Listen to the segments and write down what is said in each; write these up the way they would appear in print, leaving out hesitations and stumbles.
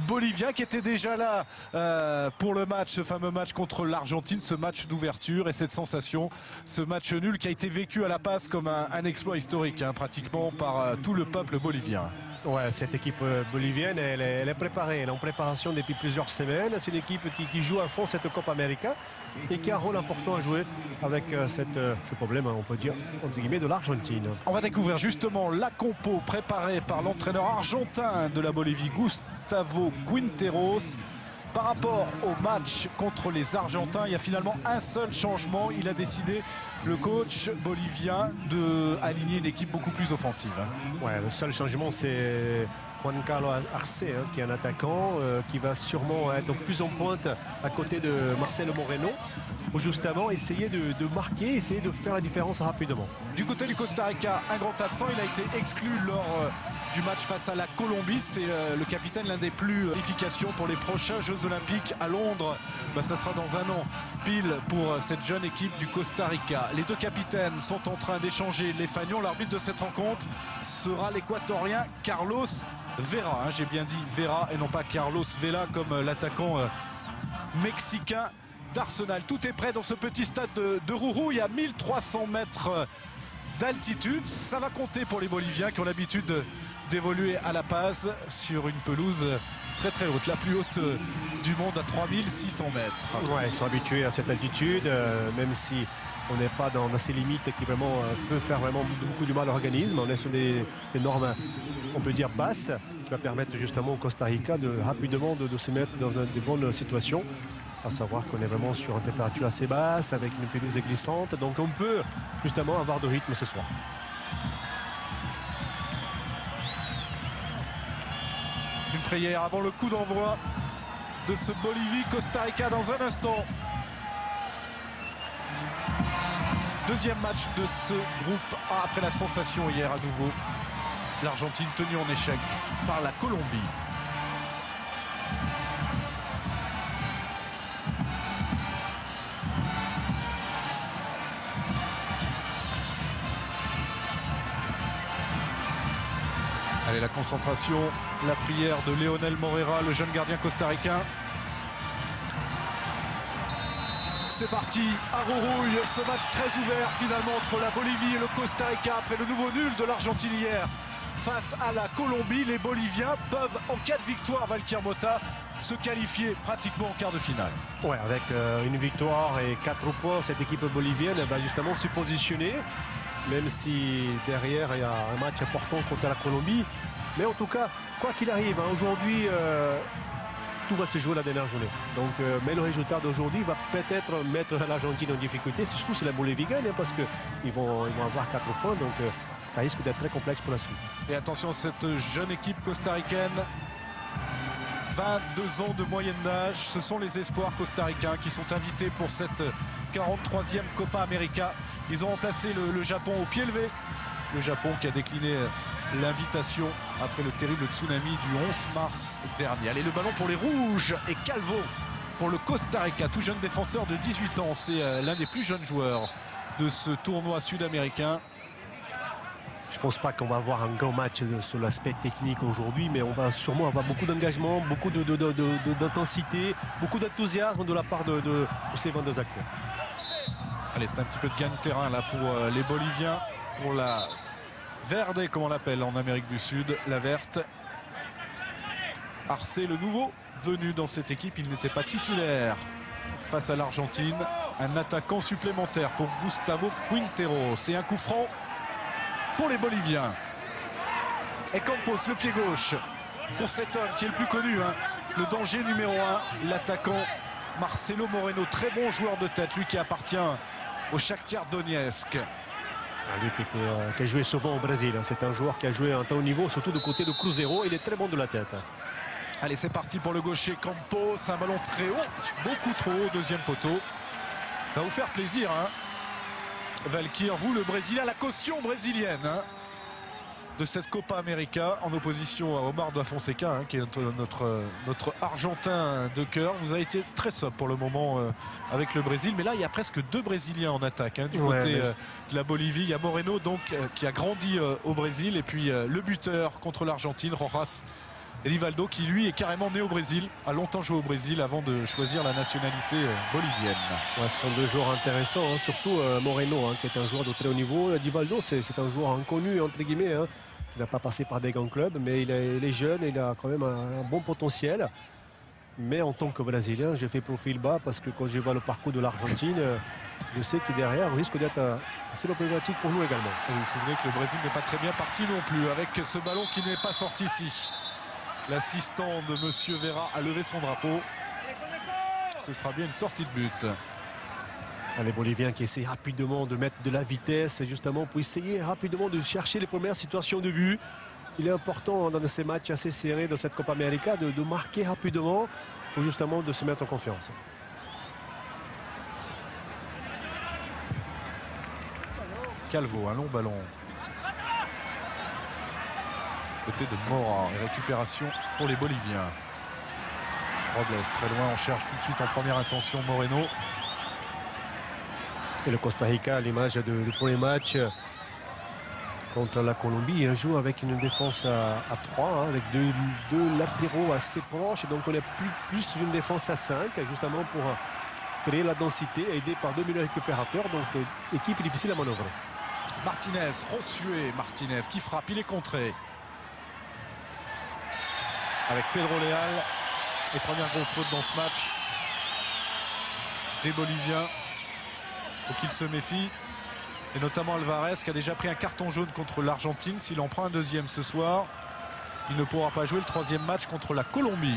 Bolivien qui était déjà là pour le match, ce fameux match contre l'Argentine, ce match d'ouverture et cette sensation, ce match nul qui a été vécu à La Paz comme un exploit historique, hein, pratiquement par tout le peuple bolivien. Ouais, cette équipe bolivienne, elle est préparée, elle est en préparation depuis plusieurs semaines. C'est une équipe qui joue à fond cette Copa América et qui a un rôle important à jouer avec ce problème, on peut dire, entre guillemets, de l'Argentine. On va découvrir justement la compo préparée par l'entraîneur argentin de la Bolivie, Gustavo Quinteros. Par rapport au match contre les Argentins, il y a finalement un seul changement. Il a décidé, le coach bolivien, d'aligner une équipe beaucoup plus offensive. Ouais, le seul changement, c'est Juan Carlos Arce, hein, qui est un attaquant qui va sûrement être plus en pointe à côté de Marcelo Moreno, pour justement essayer de marquer, essayer de faire la différence rapidement. Du côté du Costa Rica, un grand absent, il a été exclu lors du match face à la Colombie. C'est le capitaine, l'un des plus qualifications pour les prochains Jeux Olympiques à Londres. Ça sera dans un an pile pour cette jeune équipe du Costa Rica. Les deux capitaines sont en train d'échanger les fanions. L'arbitre de cette rencontre sera l'équatorien Carlos Vera. Hein, j'ai bien dit Vera et non pas Carlos Vela comme l'attaquant mexicain d'Arsenal. Tout est prêt dans ce petit stade de Rourou. Il y a 1300 mètres d'altitude. Ça va compter pour les Boliviens qui ont l'habitude d'évoluer à La Paz sur une pelouse très très haute, la plus haute du monde à 3600 mètres. Ouais, ils sont habitués à cette altitude, même si on n'est pas dans ces limites qui vraiment peut faire vraiment beaucoup du mal à l'organisme. On est sur des normes, on peut dire, basses, qui va permettre justement au Costa Rica rapidement de se mettre dans de bonnes situations. À savoir qu'on est vraiment sur une température assez basse, avec une pelouse glissante. Donc on peut justement avoir de rythme ce soir. Une prière avant le coup d'envoi de ce Bolivie-Costa Rica dans un instant. Deuxième match de ce groupe A après la sensation hier à nouveau. L'Argentine tenue en échec par la Colombie. Allez, la concentration, la prière de Léonel Morera, le jeune gardien costaricain. C'est parti à Rourouille, ce match très ouvert finalement entre la Bolivie et le Costa Rica après le nouveau nul de l'Argentine hier face à la Colombie. Les Boliviens peuvent, en cas de victoire, Valkyr Mota, se qualifier pratiquement en quart de finale. Ouais, avec une victoire et 4 points, cette équipe bolivienne va justement se positionner, même si derrière il y a un match important contre la Colombie. Mais en tout cas, quoi qu'il arrive, hein, aujourd'hui, tout va se jouer la dernière journée. Donc, mais le résultat d'aujourd'hui va peut-être mettre l'Argentine en difficulté, surtout si la Bolivie gagne, hein, parce qu'ils vont avoir 4 points. Donc, ça risque d'être très complexe pour la suite. Et attention, cette jeune équipe costaricaine, 22 ans de moyenne d'âge, ce sont les espoirs costaricains qui sont invités pour cette 43e Copa América. Ils ont remplacé le Japon au pied levé. Le Japon qui a décliné l'invitation après le terrible tsunami du 11 mars dernier. Allez, le ballon pour les Rouges et Calvo pour le Costa Rica, tout jeune défenseur de 18 ans. C'est l'un des plus jeunes joueurs de ce tournoi sud-américain. Je ne pense pas qu'on va avoir un grand match sur l'aspect technique aujourd'hui, mais on va sûrement avoir beaucoup d'engagement, beaucoup d'intensité, beaucoup d'enthousiasme de la part de ces 22 acteurs. Allez, c'est un petit peu de gain de terrain là pour les Boliviens, pour la Verde, comme on l'appelle en Amérique du Sud, la verte. Arce, le nouveau venu dans cette équipe, il n'était pas titulaire face à l'Argentine. Un attaquant supplémentaire pour Gustavo Quinteros. C'est un coup franc pour les Boliviens. Et Campos, le pied gauche pour cet homme qui est le plus connu, hein, le danger numéro 1, l'attaquant Marcelo Moreno. Très bon joueur de tête, lui qui appartient au Shakhtar Donetsk. Lui qui a joué souvent au Brésil. C'est un joueur qui a joué à un très haut niveau, surtout du côté de Cruzeiro. Il est très bon de la tête. Allez, c'est parti pour le gaucher Campos. Un ballon très haut, beaucoup trop haut, deuxième poteau. Ça va vous faire plaisir, hein, Valkyr, vous, le Brésilien, la caution brésilienne, hein, de cette Copa América en opposition à Omar da Fonseca, hein, qui est notre Argentin de cœur. Vous avez été très sobre pour le moment avec le Brésil, mais là il y a presque 2 Brésiliens en attaque, hein, du côté de la Bolivie. Il y a Moreno donc qui a grandi au Brésil, et puis le buteur contre l'Argentine, Rojas Rivaldo qui lui est carrément né au Brésil, a longtemps joué au Brésil avant de choisir la nationalité bolivienne. Ouais, ce sont deux joueurs intéressants, hein, surtout Moreno, hein, qui est un joueur de très haut niveau. Rivaldo, c'est un joueur inconnu, entre guillemets, hein, qui n'a pas passé par des grands clubs, mais il est jeune, il a quand même un bon potentiel. Mais en tant que Brésilien, j'ai fait profil bas parce que quand je vois le parcours de l'Argentine, je sais que derrière, on risque d'être assez problématique pour nous également. Et vous vous souvenez que le Brésil n'est pas très bien parti non plus, avec ce ballon qui n'est pas sorti ici. L'assistant de Monsieur Vera a levé son drapeau. Ce sera bien une sortie de but. Les Boliviens qui essaient rapidement de mettre de la vitesse, justement pour essayer rapidement de chercher les premières situations de but. Il est important dans ces matchs assez serrés de cette Copa América de marquer rapidement pour justement de se mettre en confiance. Calvo, un long ballon. Côté de Mora, et récupération pour les Boliviens. Robles très loin, on cherche tout de suite en première intention Moreno. Et le Costa Rica, à l'image du premier match contre la Colombie, joue avec une défense à 3, hein, avec deux latéraux assez proches. Donc on est plus une défense à 5, justement pour créer la densité, aidé par deux milieux récupérateurs. Donc équipe difficile à manœuvrer. Martinez, Ronsué, Martinez qui frappe, il est contré. Avec Pedro Leal. Et première grosse faute dans ce match des Boliviens. Faut qu'il se méfie. Et notamment Alvarez qui a déjà pris un carton jaune contre l'Argentine. S'il en prend un deuxième ce soir, il ne pourra pas jouer le troisième match contre la Colombie.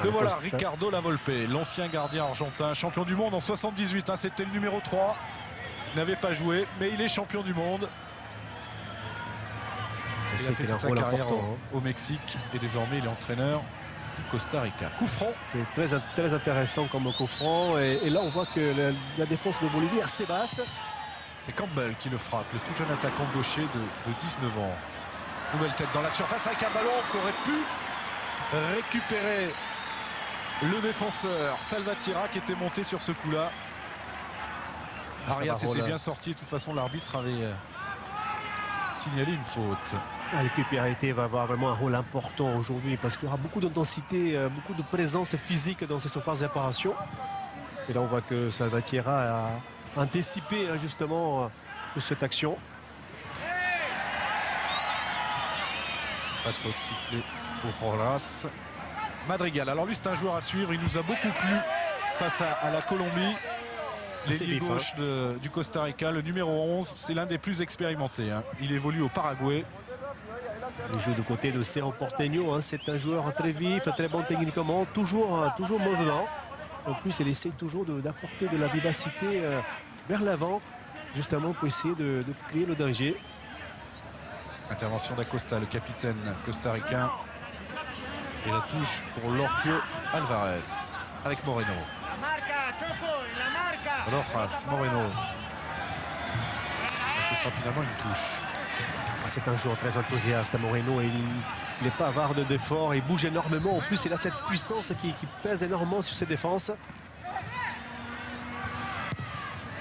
Le voilà, Ricardo Lavolpe, l'ancien gardien argentin, champion du monde en 78. Hein, c'était le numéro 3. Il n'avait pas joué, mais il est champion du monde. Il a fait toute sa carrière au Mexique et désormais il est entraîneur du Costa Rica. Coup franc. C'est très intéressant comme coup franc. Et là, on voit que la défense de Bolivie est assez basse. C'est Campbell qui le frappe, le tout jeune attaquant gaucher de 19 ans. Nouvelle tête dans la surface avec un ballon qu'aurait pu récupérer le défenseur Salvatierra qui était monté sur ce coup-là. Arias était bien sorti. De toute façon, l'arbitre avait signalé une faute. L'équipe Arrêté va avoir vraiment un rôle important aujourd'hui parce qu'il y aura beaucoup d'intensité, beaucoup de présence physique dans ces surfaces de réparation. Et là, on voit que Salvatierra a anticipé justement cette action. Pas de faute sifflée pour Rolas. Madrigal, alors lui c'est un joueur à suivre, il nous a beaucoup plu face à la Colombie. L'ailier gauche du Costa Rica, le numéro 11, c'est l'un des plus expérimentés. Hein. Il évolue au Paraguay. Il joue du côté de Cerro Porteño, hein. C'est un joueur très vif, très bon techniquement, toujours mouvement. En plus, il essaie toujours d'apporter de la vivacité vers l'avant, justement pour essayer de créer le danger. Intervention d'Acosta, le capitaine costaricain. Et la touche pour Lorgio Alvarez avec Moreno. Rojas, Moreno. Et ce sera finalement une touche. C'est un joueur très enthousiaste, Moreno. Il n'est pas avare d'efforts, il bouge énormément. En plus, il a cette puissance qui pèse énormément sur ses défenses.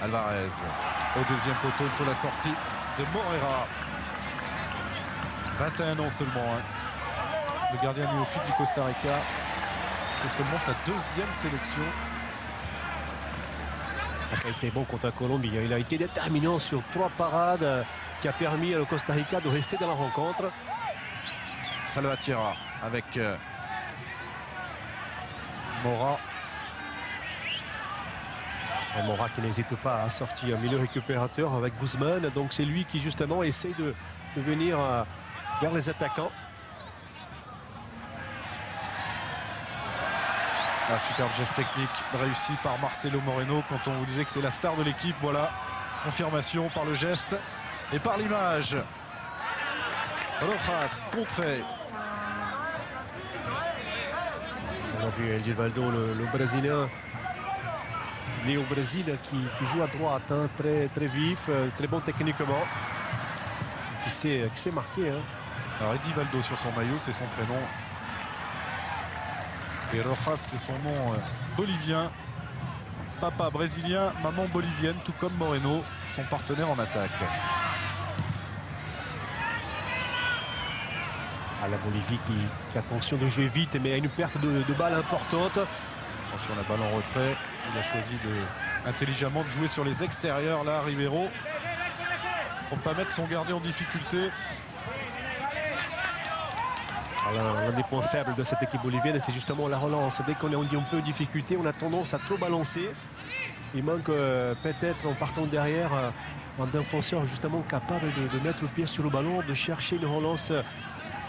Alvarez au deuxième poteau sur la sortie de Morera. 21 ans seulement. Hein. Le gardien néophyte du Costa Rica. C'est seulement sa deuxième sélection. Il a été bon contre la Colombie. Il a été déterminant sur 3 parades qui a permis au Costa Rica de rester dans la rencontre. Salvatierra avec Mora. Et Mora qui n'hésite pas à sortir un milieu récupérateur avec Guzman. Donc c'est lui qui justement essaie de venir vers les attaquants. Un superbe geste technique réussi par Marcelo Moreno. Quand on vous disait que c'est la star de l'équipe, voilà, confirmation par le geste et par l'image. Rojas contré. On a vu El Rivaldo, le Brésilien, né au Brésil, qui joue à droite, hein, très vif, très bon techniquement. Qui sait marquer. Hein. Alors Rivaldo sur son maillot, c'est son prénom. Et Rojas, c'est son nom bolivien. Papa brésilien, maman bolivienne, tout comme Moreno, son partenaire en attaque. À la Bolivie qui a tentation de jouer vite, mais a une perte de balle importante. Attention, la balle en retrait. Il a choisi intelligemment de jouer sur les extérieurs, là, Ribeiro, pour ne pas mettre son gardien en difficulté. L'un des points faibles de cette équipe bolivienne, c'est justement la relance. Dès qu'on est un peu en difficulté, on a tendance à trop balancer. Il manque peut-être, en partant derrière, un défenseur justement capable de mettre le pied sur le ballon, de chercher une relance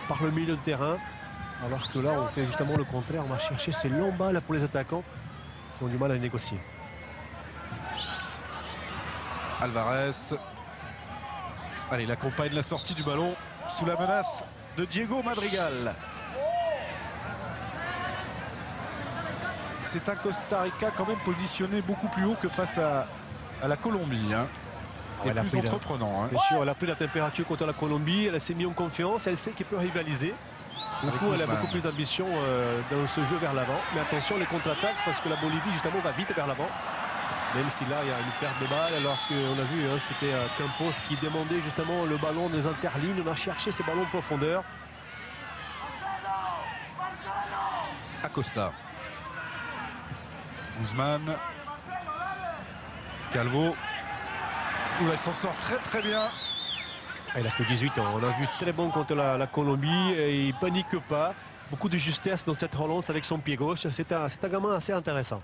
par le milieu de terrain. Alors que là, on fait justement le contraire. On va chercher ces longues balles pour les attaquants qui ont du mal à négocier. Alvarez. Allez, il accompagne la sortie du ballon sous la menace de Diego Madrigal. C'est un Costa Rica quand même positionné beaucoup plus haut que face à la Colombie. Hein. Et plus entreprenant. Hein. Bien sûr, elle a pris la température contre la Colombie. Elle s'est mise en confiance. Elle sait qu'elle peut rivaliser. Du coup, elle a beaucoup plus d'ambition dans ce jeu vers l'avant. Mais attention, les contre-attaques, parce que la Bolivie, justement, va vite vers l'avant. Même si là, il y a une perte de balle, alors qu'on a vu, hein, c'était Campos qui demandait justement le ballon des interlignes. On a cherché ce ballon en profondeur. Acosta. Guzman. Calvo. Elle s'en sort très très bien. Il a que 18 ans. On a vu très bon contre la Colombie. Et il ne panique pas. Beaucoup de justesse dans cette relance avec son pied gauche. C'est un gamin assez intéressant.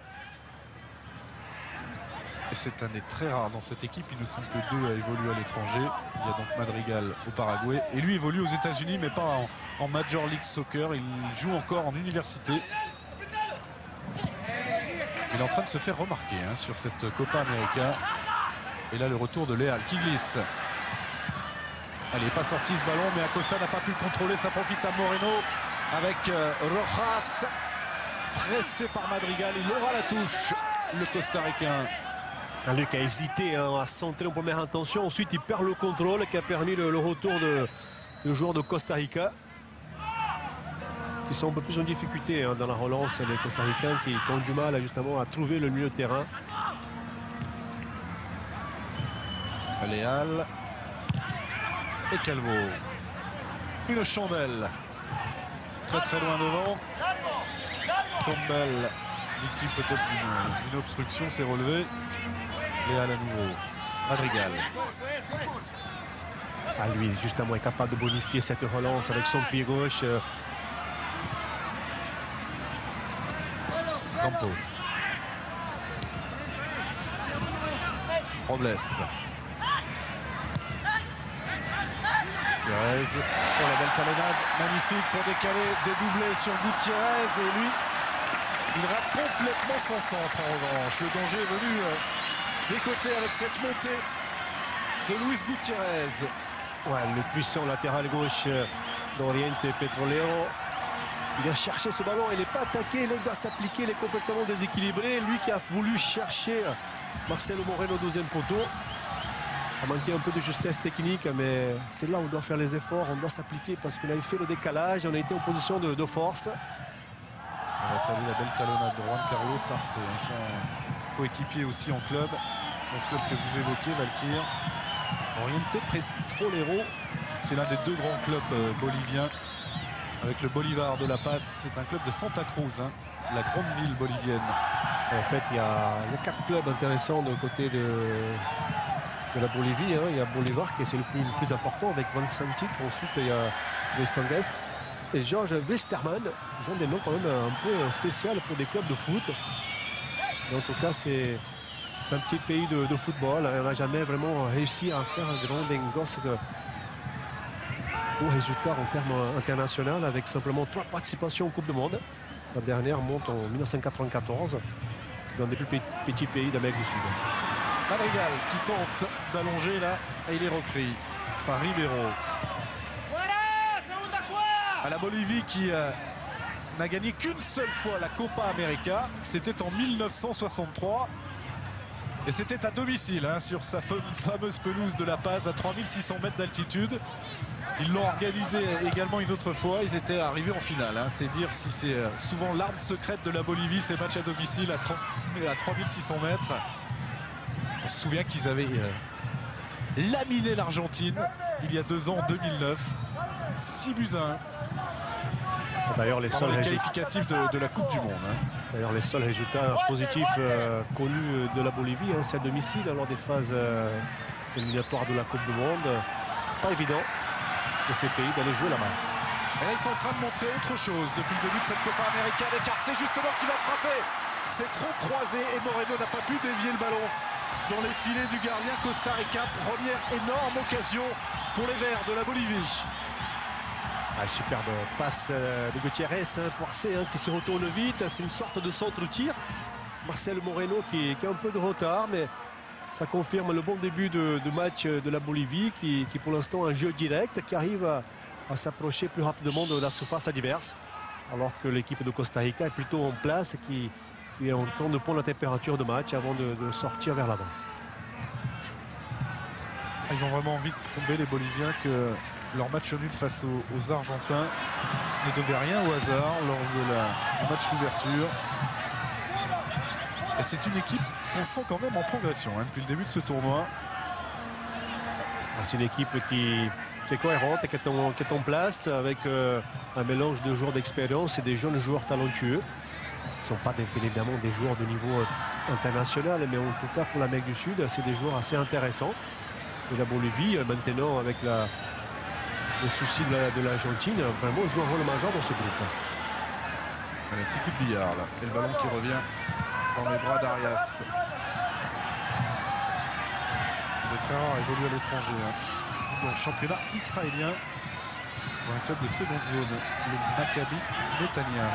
C'est un des très rares dans cette équipe. Ils ne sont que deux à évoluer à l'étranger. Il y a donc Madrigal au Paraguay. Et lui évolue aux États-Unis, mais pas en Major League Soccer. Il joue encore en université. Il est en train de se faire remarquer hein, sur cette Copa América. Et là, le retour de Leal qui glisse. Allez, pas sorti ce ballon, mais Acosta n'a pas pu le contrôler. Ça profite à Moreno avec Rojas. Pressé par Madrigal. Il aura la touche, le Costa-Ricain. Lui qui a hésité hein, à centrer en première intention. Ensuite, il perd le contrôle qui a permis le retour du joueur de Costa Rica. Qui sont un peu plus en difficulté hein, dans la relance. Les Costa-Ricains qui ont du mal justement à trouver le milieu de terrain. Leal. Et Calvo. Une chandelle. Très très loin devant. Campbell, victime peut-être d'une obstruction, s'est relevé. Leal à nouveau. Madrigal. Lui, justement, est capable de bonifier cette relance avec son pied gauche. Campos. Robles. Gutiérrez. Oh, la belle talonnade magnifique pour décaler, dédoubler sur Gutiérrez. Et lui, il rate complètement son centre en revanche. Le danger est venu des côtés avec cette montée de Luis Gutiérrez. Ouais, le puissant latéral gauche d'Oriente Petrolero. Il a cherché ce ballon, il n'est pas attaqué, il doit s'appliquer, il est complètement déséquilibré. Lui qui a voulu chercher Marcelo Moreno, deuxième poteau. A manqué un peu de justesse technique, mais c'est là où on doit faire les efforts, on doit s'appliquer parce qu'on avait fait le décalage, on a été en position de force. On va saluer la belle talonnade de Juan Carlos Arce, son coéquipier aussi en club. Dans ce club que vous évoquiez, Valkyr. Oriente Petrolero, c'est l'un des deux grands clubs boliviens. Avec le Bolivar de La Paz, c'est un club de Santa Cruz, hein, la grande ville bolivienne. En fait, il y a 4 clubs intéressants de côté de la Bolivie. Hein. Il y a Bolivar qui est le plus important avec 25 titres. Ensuite, il y a Westangest et George Westerman. Ils ont des noms quand même un peu spéciaux pour des clubs de foot. Mais en tout cas, c'est un petit pays de football. On n'a jamais vraiment réussi à faire un grand dengos au résultat en termes internationaux avec simplement 3 participations en Coupe du Monde. La dernière monte en 1994. C'est l'un des plus petits pays d'Amérique du Sud. Madrigal qui tente d'allonger là et il est repris par Ribeiro. À la Bolivie qui n'a gagné qu'une seule fois la Copa América, c'était en 1963 et c'était à domicile hein, sur sa fameuse pelouse de La Paz à 3600 mètres d'altitude. Ils l'ont organisé également une autre fois, ils étaient arrivés en finale. Hein. C'est dire si c'est souvent l'arme secrète de la Bolivie, ces matchs à domicile à 3600 mètres. On se souvient qu'ils avaient laminé l'Argentine il y a 2 ans, en 2009. 6-1. D'ailleurs, les seuls qualificatifs de la Coupe du Monde. Hein. D'ailleurs, les seuls résultats positifs connus de la Bolivie, hein, c'est à domicile lors des phases éliminatoires de la Coupe du Monde. Pas évident pour ces pays d'aller jouer là-bas. Et là, ils sont en train de montrer autre chose depuis le début de cette Copa América avec Arce justement qui va frapper. C'est trop croisé et Moreno n'a pas pu dévier le ballon dans les filets du gardien Costa Rica. Première énorme occasion pour les Verts de la Bolivie. Superbe passe de Gutiérrez pour Arce qui se retourne vite. C'est une sorte de centre-tir. Marcel Moreno qui a un peu de retard, mais ça confirme le bon début de match de la Bolivie qui pour l'instant a un jeu direct qui arrive à s'approcher plus rapidement de la surface adverse, alors que l'équipe de Costa Rica est plutôt en place et qui est en train de prendre la température de match avant de sortir vers l'avant. Ils ont vraiment envie de prouver, les Boliviens, que leur match nul face aux Argentins ne devait rien au hasard lors du match d'ouverture. Et c'est une équipe qu'on sent quand même en progression depuis le début de ce tournoi. C'est une équipe qui est cohérente et qui est en place avec un mélange de joueurs d'expérience et des jeunes joueurs talentueux. Ce ne sont pas évidemment des joueurs de niveau international, mais en tout cas pour l'Amérique du Sud, c'est des joueurs assez intéressants. Et la Bolivie, maintenant avec les soucis de l'Argentine, vraiment joue un rôle majeur dans ce groupe. Un petit coup de billard là. Et le ballon qui revient dans les bras d'Arias. Il est très rare à évoluer à l'étranger. Dans le championnat israélien, dans un club de seconde zone, le Maccabi Netanya.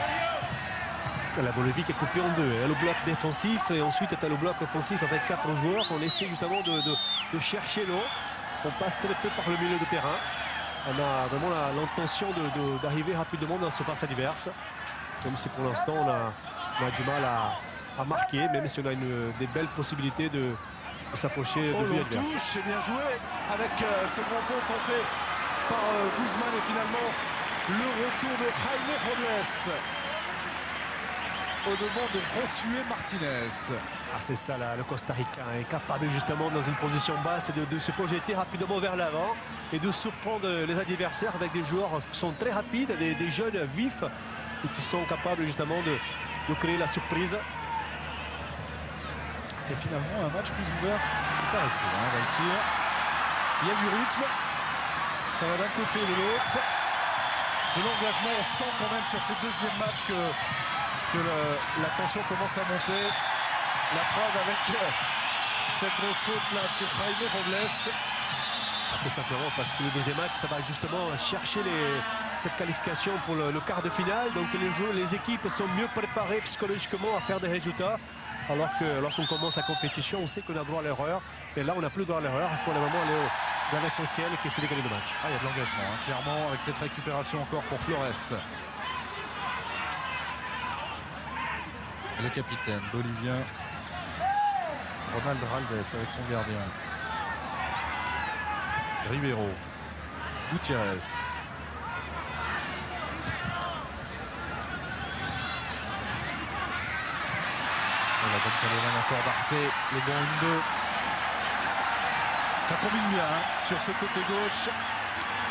La Bolivie qui est coupée en deux. Elle a le bloc défensif et ensuite elle a le bloc offensif avec 4 joueurs. On essaie justement de chercher l'eau. On passe très peu par le milieu de terrain. On a vraiment l'intention d'arriver rapidement dans la surface adverse. Même si pour l'instant on a du mal à marquer, même si on a des belles possibilités de s'approcher de but adverse. Touche, c'est bien joué avec ce grand pont tenté par Guzman et finalement le retour de Jaime Robles au devant de Josué Martinez. C'est ça, le Costa Rica est capable justement dans une position basse de se projeter rapidement vers l'avant et de surprendre les adversaires avec des joueurs qui sont très rapides, des jeunes vifs et qui sont capables justement de créer la surprise. C'est finalement un match plus ouvert qu'il paraissait, Valkyr. Il y a du rythme, ça va d'un côté et de l'autre. De l'engagement, on sent quand même sur ce deuxième match que la tension commence à monter. La preuve avec cette grosse faute là sur Jaime Robles. Tout simplement parce que le deuxième match, ça va justement chercher cette qualification pour le quart de finale. Donc les équipes sont mieux préparées psychologiquement à faire des résultats. Alors que lorsqu'on commence la compétition, on sait qu'on a droit à l'erreur. Mais là, on n'a plus droit à l'erreur. Il faut vraiment aller vers l'essentiel, qui est de gagner le match. Il y a de l'engagement, clairement, avec cette récupération encore pour Flores. Le capitaine bolivien, Ronald Ralves, avec son gardien. Ribeiro. Gutiérrez. La bonne Caroline encore d'Arce, le bon 1-2. Ça combine bien sur ce côté gauche.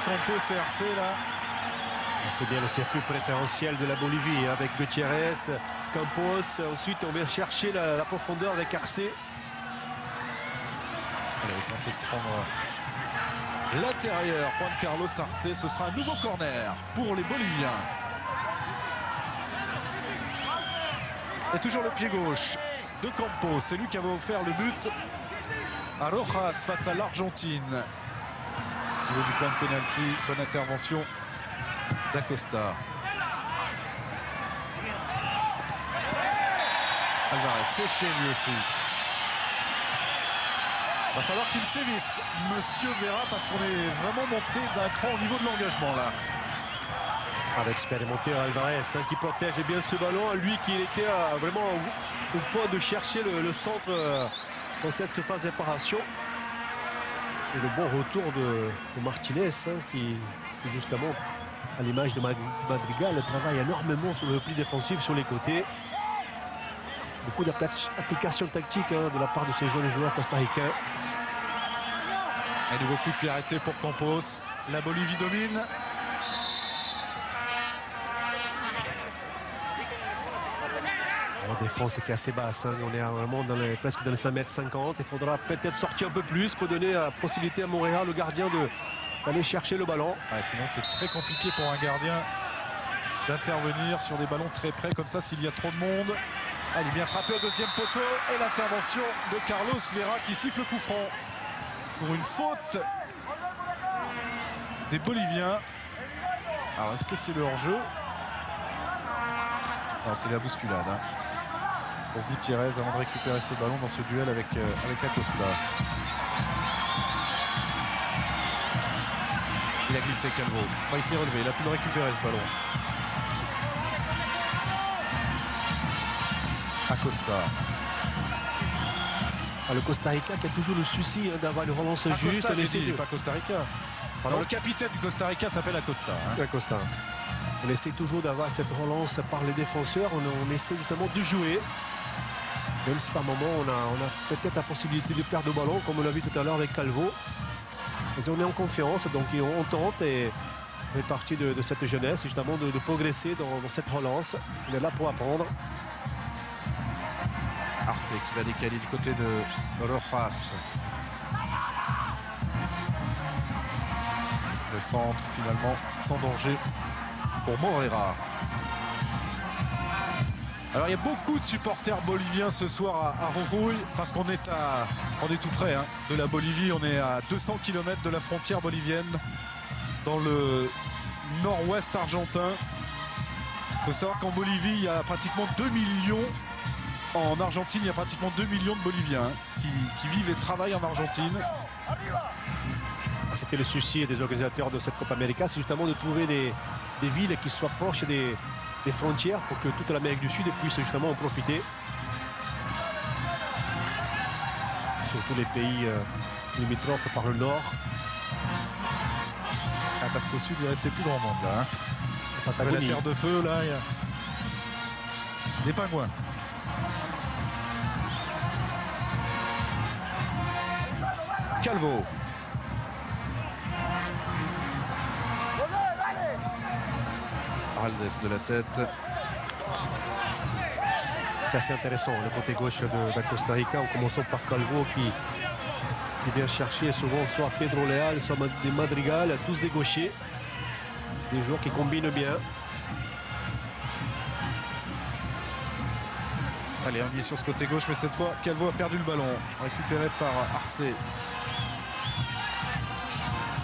Campos et Arce là. C'est bien le circuit préférentiel de la Bolivie avec Gutiérrez, Campos. Ensuite on va chercher la profondeur avec Arce. Elle va tenter de prendre l'intérieur. Juan Carlos Arce. Ce sera un nouveau corner pour les Boliviens. Et toujours le pied gauche de Campos. C'est lui qui avait offert le but à Rojas face à l'Argentine. Au niveau du point de pénalty, bonne intervention d'Acosta. Alvarez séché lui aussi. Va falloir qu'il sévisse, Monsieur Vera, parce qu'on est vraiment monté d'un cran au niveau de l'engagement là. L'expérimenté Alvarez qui protège bien ce ballon, lui qui était vraiment au point de chercher le centre dans cette surface de réparation. Et le bon retour de Martinez qui justement, à l'image de Madrigal, travaille énormément sur le pli défensif sur les côtés. Beaucoup d'applications tactiques de la part de ces jeunes joueurs costaricains. Un nouveau coup de pied arrêté pour Campos. La Bolivie domine. La défense était assez basse, hein. On est vraiment presque dans les 5,50 m. Il faudra peut-être sortir un peu plus pour donner la possibilité à Montréal, le gardien, d'aller chercher le ballon. Ouais, sinon c'est très compliqué pour un gardien d'intervenir sur des ballons très près comme ça s'il y a trop de monde. Ah, il est bien frappé au deuxième poteau et l'intervention de Carlos Vera qui siffle le coup franc pour une faute des Boliviens. Alors est-ce que c'est le hors-jeu? Non, c'est la bousculade, hein, pour Gutiérrez avant de récupérer ce ballon dans ce duel avec Acosta. Il a glissé Calvo. Enfin, il s'est relevé, il a pu le récupérer ce ballon. Acosta. Le Costa Rica qui a toujours le souci, hein, d'avoir une relance juste. Pas Costa Rica. Alors, le capitaine du Costa Rica s'appelle Acosta. Hein. Acosta. On essaie toujours d'avoir cette relance par les défenseurs. On essaie justement de jouer. Même si par moment on a peut-être la possibilité de perdre le ballon, comme on l'a vu tout à l'heure avec Calvo. Et on est en confiance, donc on tente et ça fait partie de cette jeunesse, justement, de progresser dans cette relance. On est là pour apprendre. Arce qui va décaler du côté de Rojas. Le centre finalement sans danger pour Morera. Alors il y a beaucoup de supporters boliviens ce soir à Jujuy parce qu'on est tout près, hein, de la Bolivie. On est à 200 km de la frontière bolivienne dans le nord-ouest argentin. Il faut savoir qu'en Bolivie il y a pratiquement 2 millions. En Argentine, il y a pratiquement 2 millions de Boliviens qui vivent et travaillent en Argentine. C'était le souci des organisateurs de cette Copa América, c'est justement de trouver des villes qui soient proches des frontières pour que toute l'Amérique du Sud puisse justement en profiter. Surtout les pays limitrophes par le nord. Ah, parce qu'au sud, il restait plus grand monde là. Hein. La terre de feu, là, il y a les pingouins. Calvo. Aldes de la tête. C'est assez intéressant le côté gauche de Costa Rica, en commençant par Calvo qui vient chercher souvent soit Pedro Leal, soit des Madrigal, tous des gauchers. C'est des joueurs qui combinent bien. Allez, on y est sur ce côté gauche, mais cette fois Calvo a perdu le ballon, récupéré par Arce.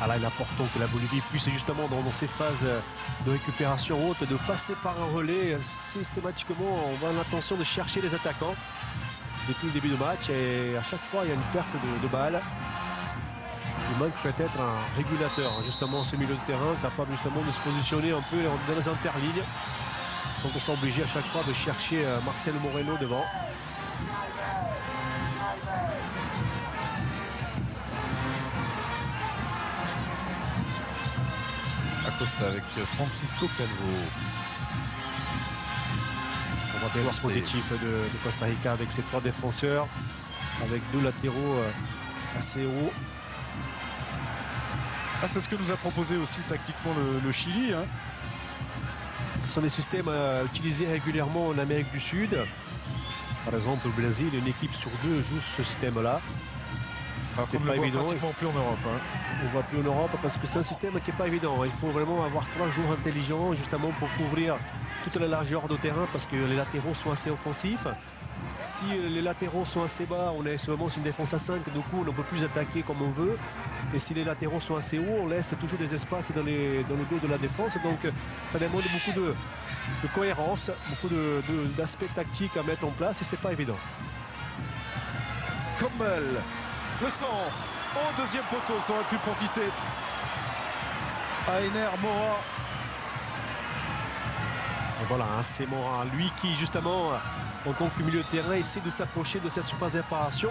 Là, il est important que la Bolivie puisse justement dans ces phases de récupération haute, de passer par un relais systématiquement. On va l'intention de chercher les attaquants depuis le début du match et à chaque fois il y a une perte de balles. Il manque peut-être un régulateur, justement, ce milieu de terrain capable justement de se positionner un peu dans les interlignes. Ils sont obligés à chaque fois de chercher Marcel Moreno devant. Acosta avec Francisco Calvo. On voit bien le positif de Costa Rica avec ses 3 défenseurs, avec 2 latéraux assez hauts. Ah, c'est ce que nous a proposé aussi tactiquement le Chili. Hein. Ce sont des systèmes utilisés régulièrement en Amérique du Sud. Par exemple, au Brésil, une équipe sur 2 joue ce système-là. Enfin, c'est pas évident. Pratiquement plus en Europe. Hein. On ne voit plus en Europe parce que c'est un système qui n'est pas évident. Il faut vraiment avoir 3 joueurs intelligents justement pour couvrir toute la largeur de terrain parce que les latéraux sont assez offensifs. Si les latéraux sont assez bas, on est seulement sur une défense à 5, du coup on ne peut plus attaquer comme on veut. Et si les latéraux sont assez hauts, on laisse toujours des espaces dans le dos de la défense. Donc ça demande beaucoup de cohérence, beaucoup d'aspects tactiques à mettre en place et c'est pas évident. Commel, le centre, au deuxième poteau, ça aurait pu profiter à Ener Mora. Et voilà, hein, c'est Mora, lui qui justement en tant que milieu de terrain essaie de s'approcher de cette surface de réparation.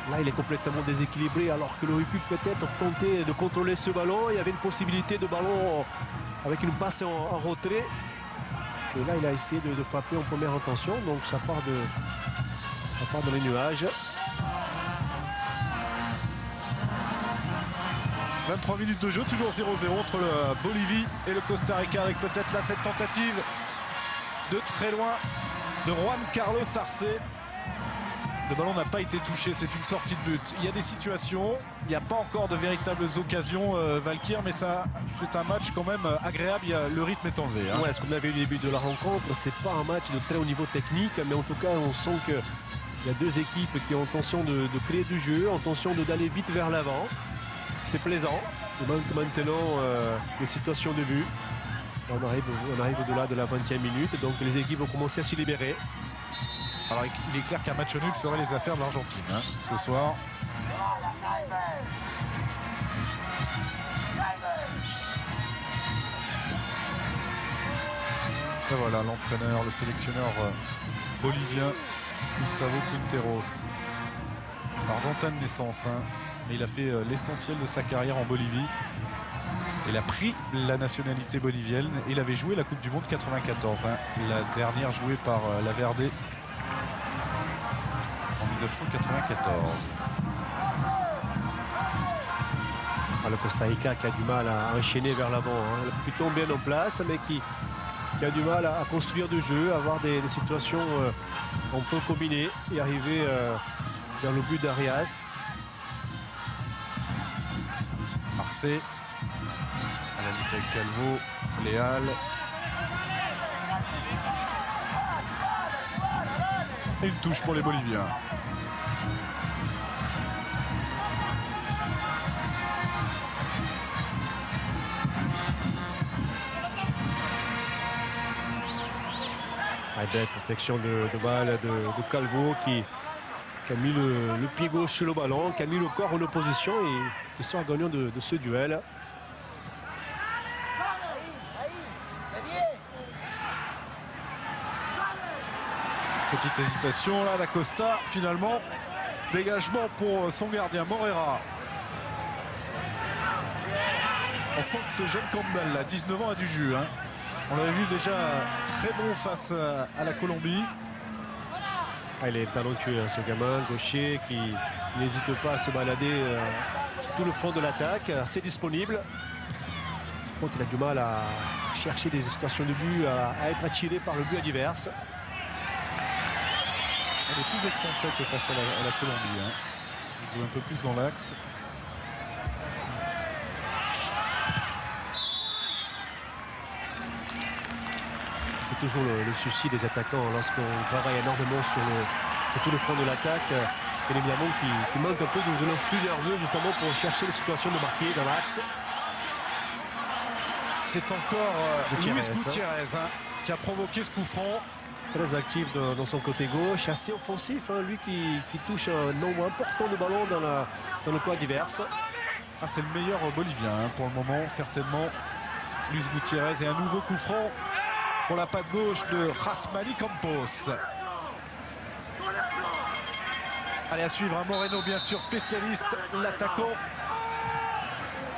Là il est complètement déséquilibré alors qu'il aurait pu peut-être tenter de contrôler ce ballon. Il y avait une possibilité de ballon avec une passe en retrait. Et là il a essayé de frapper en première intention, donc ça part dans les nuages. 23 minutes de jeu, toujours 0-0 entre la Bolivie et le Costa Rica avec peut-être là cette tentative de très loin de Juan Carlos Arce. Le ballon n'a pas été touché, c'est une sortie de but. Il y a des situations, il n'y a pas encore de véritables occasions, Valkyr, mais ça, c'est un match quand même agréable. Le rythme est enlevé. Hein. Ouais, ce qu'on avait vu au début de la rencontre, c'est pas un match de très haut niveau technique, mais en tout cas, on sent qu'il y a deux équipes qui ont intention de créer du jeu, intention d'aller vite vers l'avant. C'est plaisant. Il manque maintenant les situations de but. On arrive au-delà de la 20e minute, donc les équipes vont commencer à s'y libérer. Alors il est clair qu'un match nul ferait les affaires de l'Argentine hein, ce soir. Et voilà l'entraîneur, le sélectionneur bolivien Gustavo Quinteros. Argentin de naissance, hein, mais il a fait l'essentiel de sa carrière en Bolivie. Il a pris la nationalité bolivienne. Il avait joué la Coupe du Monde 94, hein, la dernière jouée par la Verde. En 1994. Le Costa Rica qui a du mal à enchaîner vers l'avant, hein, plutôt bien en place, mais qui a du mal à construire du jeu, à avoir des situations on peut combiner et arriver vers le but d'Arias. Arce, à la lutte avec Calvo, Léal. Et une touche pour les Boliviens. Belle protection de balle de Calvo qui a mis le pied gauche sur le ballon, qui a mis le corps en opposition et qui sort gagnant de ce duel. Petite hésitation là d'Acosta, finalement dégagement pour son gardien Morera. On sent que ce jeune Campbell là, 19 ans, a du jus hein. On l'avait vu déjà très bon face à la Colombie. Il est talentueux, hein, ce gamin gaucher qui n'hésite pas à se balader sur tout le front de l'attaque, assez disponible. Par contre, il a du mal à chercher des situations de but, à être attiré par le but adverse. Il est plus excentré que face à la Colombie. Hein. Il joue un peu plus dans l'axe. C'est toujours le souci des attaquants lorsqu'on travaille énormément sur tout le front de l'attaque. Bien évidemment qui manque un peu de l'influx nerveux justement pour chercher les situations de marquer dans l'axe. C'est encore Luis Gutiérrez hein, qui a provoqué ce coup franc. Très actif dans son côté gauche, assez offensif, hein, lui qui touche un nombre important de ballons dans le coin adverse. Ah, c'est le meilleur bolivien hein, pour le moment, certainement. Luis Gutiérrez et un nouveau coup franc pour la patte gauche de Jasmani Campos. Allez, à suivre un Moreno, bien sûr, spécialiste, l'attaquant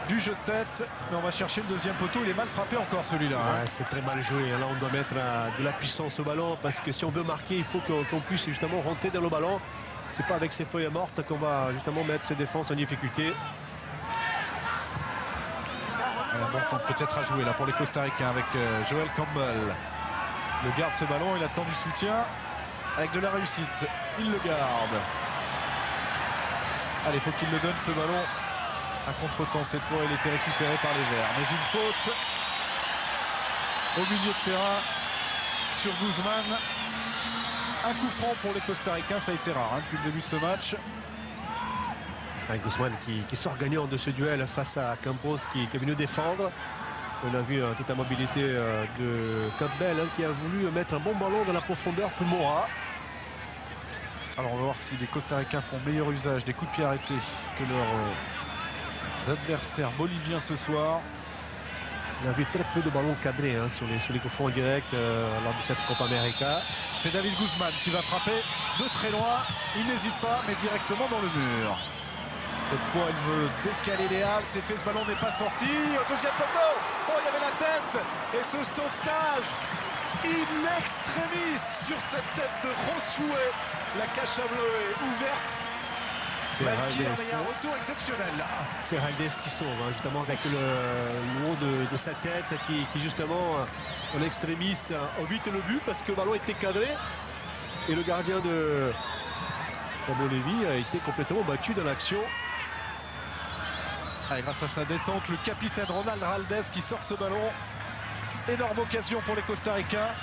du jeu de tête. Mais on va chercher le deuxième poteau. Il est mal frappé encore, celui-là. Hein. Ouais, c'est très mal joué. Là, on doit mettre de la puissance au ballon parce que si on veut marquer, il faut qu'on puisse justement rentrer dans le ballon. C'est pas avec ses feuilles mortes qu'on va justement mettre ses défenses en difficulté. Un bon compte peut-être à jouer là pour les Costaricains avec Joel Campbell. Il garde ce ballon, il attend du soutien avec de la réussite. Il le garde. Allez, faut qu'il le donne ce ballon. À contre-temps cette fois, il était récupéré par les Verts. Mais une faute au milieu de terrain sur Guzman. Un coup franc pour les Costaricains, ça a été rare hein, depuis le début de ce match. Guzman qui sort gagnant de ce duel face à Campos qui est venu défendre. On a vu toute la mobilité de Campbell hein, qui a voulu mettre un bon ballon dans la profondeur pour Mora. Alors on va voir si les Costaricains font meilleur usage des coups de pied arrêtés que leurs adversaires boliviens ce soir. On a vu très peu de ballons cadrés hein, sur les coups francs directs lors de cette Copa América. C'est David Guzman qui va frapper de très loin. Il n'hésite pas, mais directement dans le mur. Cette fois, il veut décaler Léal. C'est fait, ce ballon n'est pas sorti. Au deuxième poteau. Oh, il y avait la tête. Et ce sauvetage in extremis sur cette tête de Josué. La Cacha Bleue est ouverte. C'est un retour exceptionnel. C'est Raldez qui sauve, hein, justement avec le haut de sa tête qui justement en extremis évite le but parce que le ballon était cadré. Et le gardien de la Bolivie a été complètement battu dans l'action. Grâce à sa détente, le capitaine Ronald Raldez qui sort ce ballon. Énorme occasion pour les Costa-Ricains.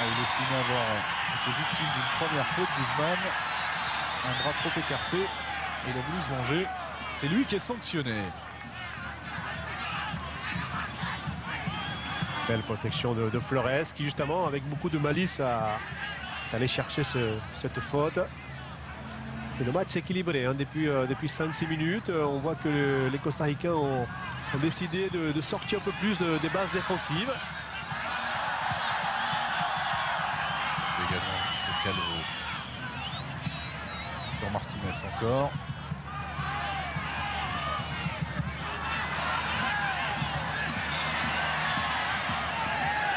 Il estimait avoir été victime d'une première faute, Guzman. Un bras trop écarté. Il a voulu se venger. C'est lui qui est sanctionné. Belle protection de Flores qui justement avec beaucoup de malice est allé chercher cette faute. Et le match s'est équilibré hein, depuis 5-6 minutes. On voit que les Costa-Ricains ont décidé de sortir un peu plus des bases défensives. Également le Calvo sur Martinez encore.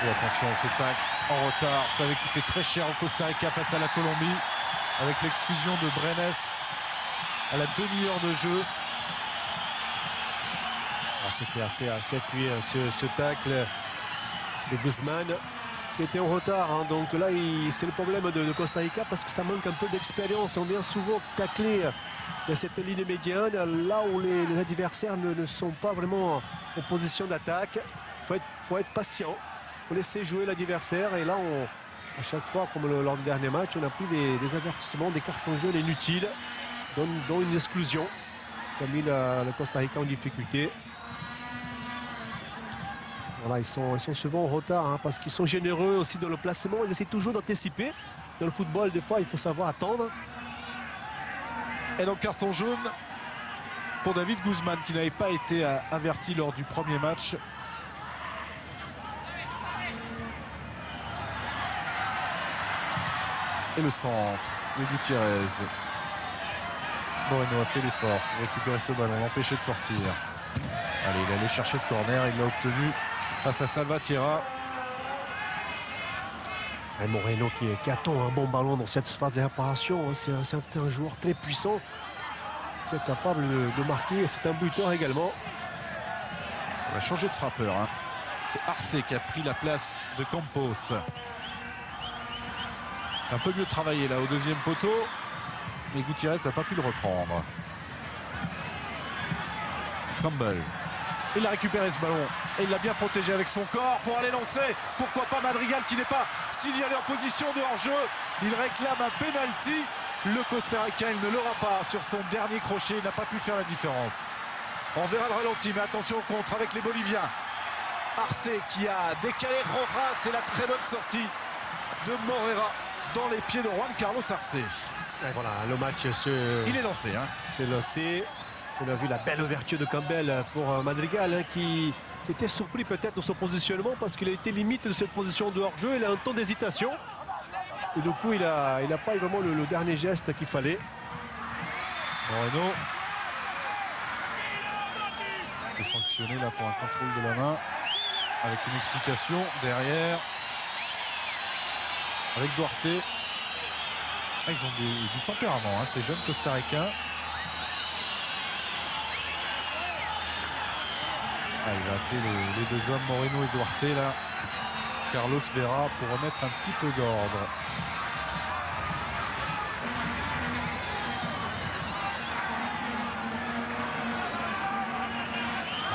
Et attention, ce tacle en retard, ça avait coûté très cher au Costa Rica face à la Colombie, avec l'exclusion de Brenes à la demi-heure de jeu. C'était assez appuyé ce tacle de Guzman qui était en retard. Hein. Donc là, c'est le problème de Costa Rica parce que ça manque un peu d'expérience. On vient souvent tacler dans cette ligne médiane, là où les adversaires ne sont pas vraiment en position d'attaque. Faut être patient. Il faut laisser jouer l'adversaire et là à chaque fois comme lors du dernier match on a pris des avertissements, des cartons jaunes inutiles dont une exclusion qui a mis le Costa Rica en difficulté. Voilà, ils sont souvent en retard hein, parce qu'ils sont généreux aussi dans le placement, ils essaient toujours d'anticiper. Dans le football des fois il faut savoir attendre. Et donc carton jaune pour David Guzman qui n'avait pas été averti lors du premier match. Et le centre de Gutiérrez. Moreno a fait l'effort pour récupérer ce ballon, l'empêcher de sortir. Allez, il allait chercher ce corner, il l'a obtenu face à Salvatierra. Et Moreno qui attend un bon ballon dans cette phase de réparation. C'est un joueur très puissant qui est capable de marquer. C'est un buteur également. On va changer de frappeur. Hein. C'est Arce qui a pris la place de Campos. C'est un peu mieux travaillé là au deuxième poteau. Mais Gutiérrez n'a pas pu le reprendre. Campbell. Il a récupéré ce ballon. Et il l'a bien protégé avec son corps pour aller lancer. Pourquoi pas Madrigal qui n'est pas signalé en position de hors-jeu. Il réclame un penalty. Le Costa Ricain, il ne l'aura pas sur son dernier crochet. Il n'a pas pu faire la différence. On verra le ralenti. Mais attention au contre avec les Boliviens. Arce qui a décalé Rojas. C'est la très bonne sortie de Morera dans les pieds de Juan Carlos Arce. Et voilà, le match il est lancé. Hein. C'est lancé. On a vu la belle ouverture de Campbell pour Madrigal hein, qui était surpris peut-être de son positionnement parce qu'il a été limite de cette position de hors-jeu. Il a un temps d'hésitation. Et du coup, il a pas eu vraiment le dernier geste qu'il fallait. Moreno est sanctionné là pour un contrôle de la main avec une explication derrière avec Duarte. Ah, ils ont du tempérament, hein, ces jeunes Costa-Ricains. Ah, il va appeler les deux hommes, Moreno et Duarte, là. Carlos Vera pour remettre un petit peu d'ordre.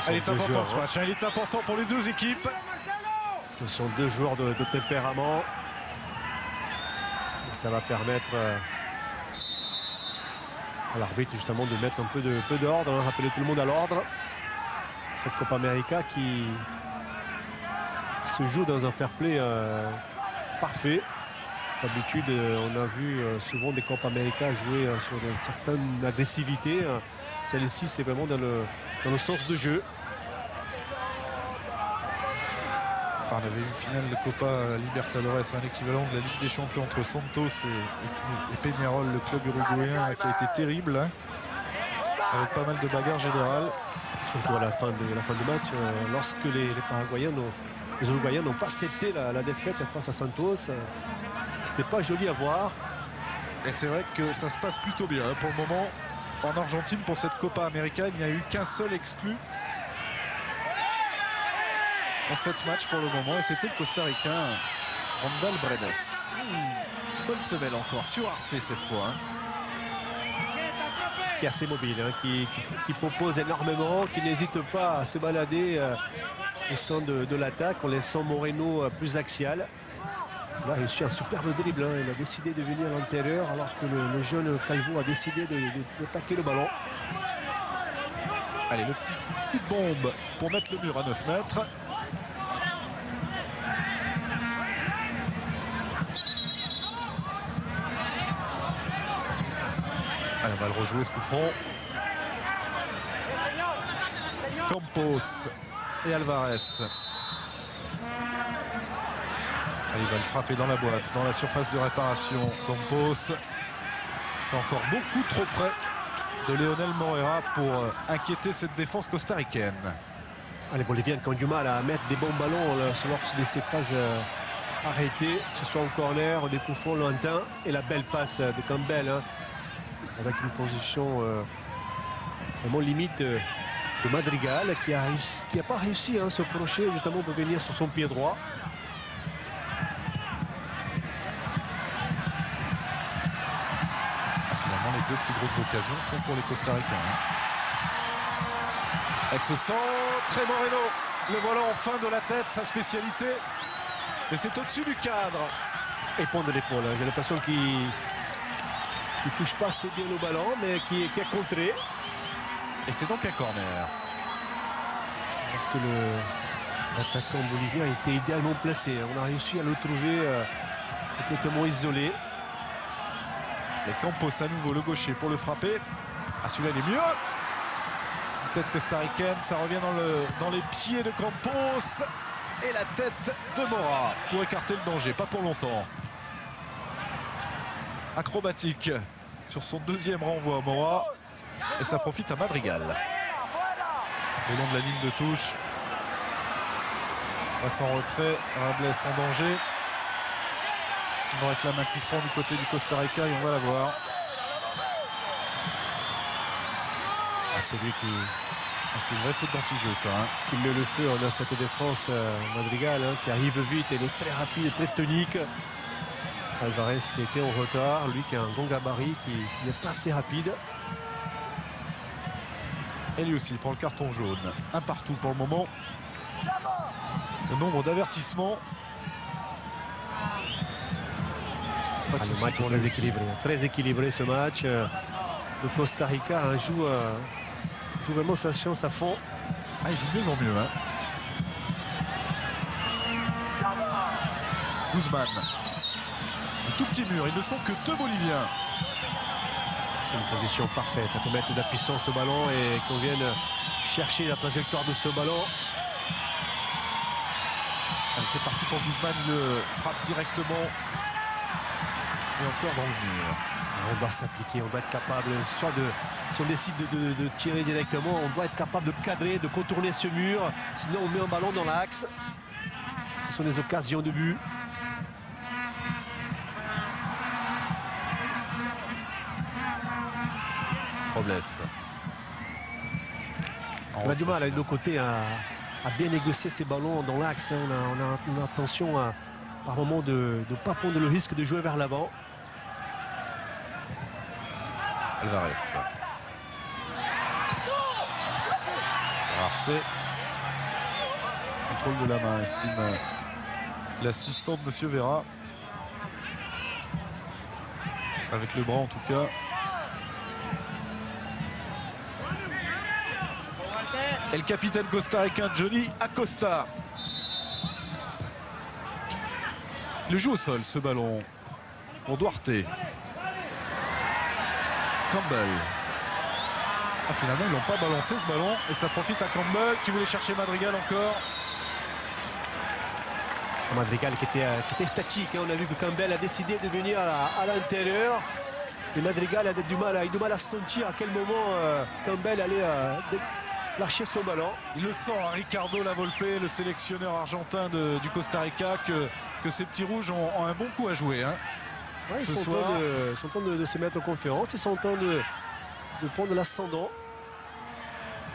Il est important ce match, hein. Il est important pour les deux équipes. Ce sont deux joueurs de tempérament. Et ça va permettre à l'arbitre justement de mettre un peu d'ordre, hein, rappeler tout le monde à l'ordre. Cette Copa América qui se joue dans un fair play parfait. D'habitude, on a vu souvent des Copa América jouer sur une certaine agressivité. Celle-ci, c'est vraiment dans le sens de jeu. On avait une finale de Copa Libertadores, un équivalent de la Ligue des Champions entre Santos et Peñarol, le club uruguayen, qui a été terrible, hein, avec pas mal de bagarres générales. Surtout à la fin du match, lorsque les Uruguayens n'ont pas accepté la défaite face à Santos, c'était pas joli à voir. Et c'est vrai que ça se passe plutôt bien hein, pour le moment en Argentine pour cette Copa América. Il n'y a eu qu'un seul exclu. en 7 matchs pour le moment. Et c'était le Costa-Ricain Randall Brenes. Bonne semelle encore sur Arce cette fois. Qui est assez mobile, hein, qui propose énormément, qui n'hésite pas à se balader au sein de l'attaque en laissant Moreno plus axial. Il a réussi un superbe dribble, hein. Il a décidé de venir à l'intérieur alors que le jeune Calvo a décidé d'attaquer le ballon. Allez, le petit coup de bombe pour mettre le mur à 9 mètres. Allez, on va le rejouer ce coup franc. Campos et Alvarez. Allez, il va le frapper dans la boîte, dans la surface de réparation. Campos. C'est encore beaucoup trop près de Lionel Moreira pour inquiéter cette défense costaricaine. Les Boliviens qui ont du mal à mettre des bons ballons lors de ces phases arrêtées, que ce soit en corner, des coups francs lointains. Et la belle passe de Campbell, hein, avec une position vraiment limite de Madrigal, qui a pas réussi à se crocher justement pour venir sur son pied droit. Les deux plus grosses occasions sont pour les Costaricains. Avec ce centre, et Moreno, le voilà en fin de la tête, sa spécialité. Et c'est au-dessus du cadre. Et point de l'épaule, hein. J'ai l'impression qu'il ne touche pas assez bien le ballon, mais qui a contré. Et c'est donc un corner. Alors que l'attaquant bolivien était idéalement placé. On a réussi à le trouver complètement isolé. Les Campos à nouveau, le gaucher pour le frapper. Ah, celui-là il est mieux. Tête costaricaine, ça revient dans les pieds de Campos. Et la tête de Mora pour écarter le danger, pas pour longtemps. Acrobatique sur son deuxième renvoi Mora. Et ça profite à Madrigal. Le long de la ligne de touche. Passe en retrait, Rables en danger. On réclame un coup franc du côté du Costa Rica et on va la voir. Ah, c'est lui qui... Ah, c'est une vraie faute d'anti-jeu ça. Hein. Qui met le feu. On a cette défense Madrigal, hein, qui arrive vite. Elle est très rapide, très tonique. Alvarez qui était en retard. Lui qui a un bon gabarit, qui n'est pas assez rapide. Et lui aussi il prend le carton jaune. Un partout pour le moment. Le nombre d'avertissements. Le match est très équilibré ce match. Le Costa Rica hein, joue vraiment sa chance à fond. Ah, il joue de mieux en mieux. Hein. Guzman. Un tout petit mur. Ils ne sont que 2 Boliviens. C'est une position parfaite. On peut mettre de la puissance au ballon et qu'on vienne chercher la trajectoire de ce ballon. Allez, c'est parti pour Guzman. Il le frappe directement. Et encore dans le mur. On doit s'appliquer, on doit être capable, soit si on décide de tirer directement, on doit être capable de cadrer, de contourner ce mur. Sinon, on met un ballon dans l'axe. Ce sont des occasions de but. Robles. On a du mal à nos côtés à bien négocier ces ballons dans l'axe. Hein. On a attention à, par moment de ne pas prendre le risque de jouer vers l'avant. Alvarez. Arce. Contrôle de la main, estime l'assistant de Monsieur Vera. Avec le bras en tout cas. Et le capitaine costaricain Johnny Acosta. Il joue au sol ce ballon pour Duarte. Campbell. Ah, finalement, ils n'ont pas balancé ce ballon. Et ça profite à Campbell qui voulait chercher Madrigal encore. Madrigal qui était statique. Hein. On a vu que Campbell a décidé de venir à l'intérieur. Et Madrigal a eu du mal à sentir à quel moment Campbell allait lâcher son ballon. Il le sent, hein, Ricardo Lavolpe, le sélectionneur argentin du Costa Rica, que ces petits rouges ont un bon coup à jouer. Hein. Ouais, ils sont en train de se mettre en conférence. Ils sont en train de prendre l'ascendant.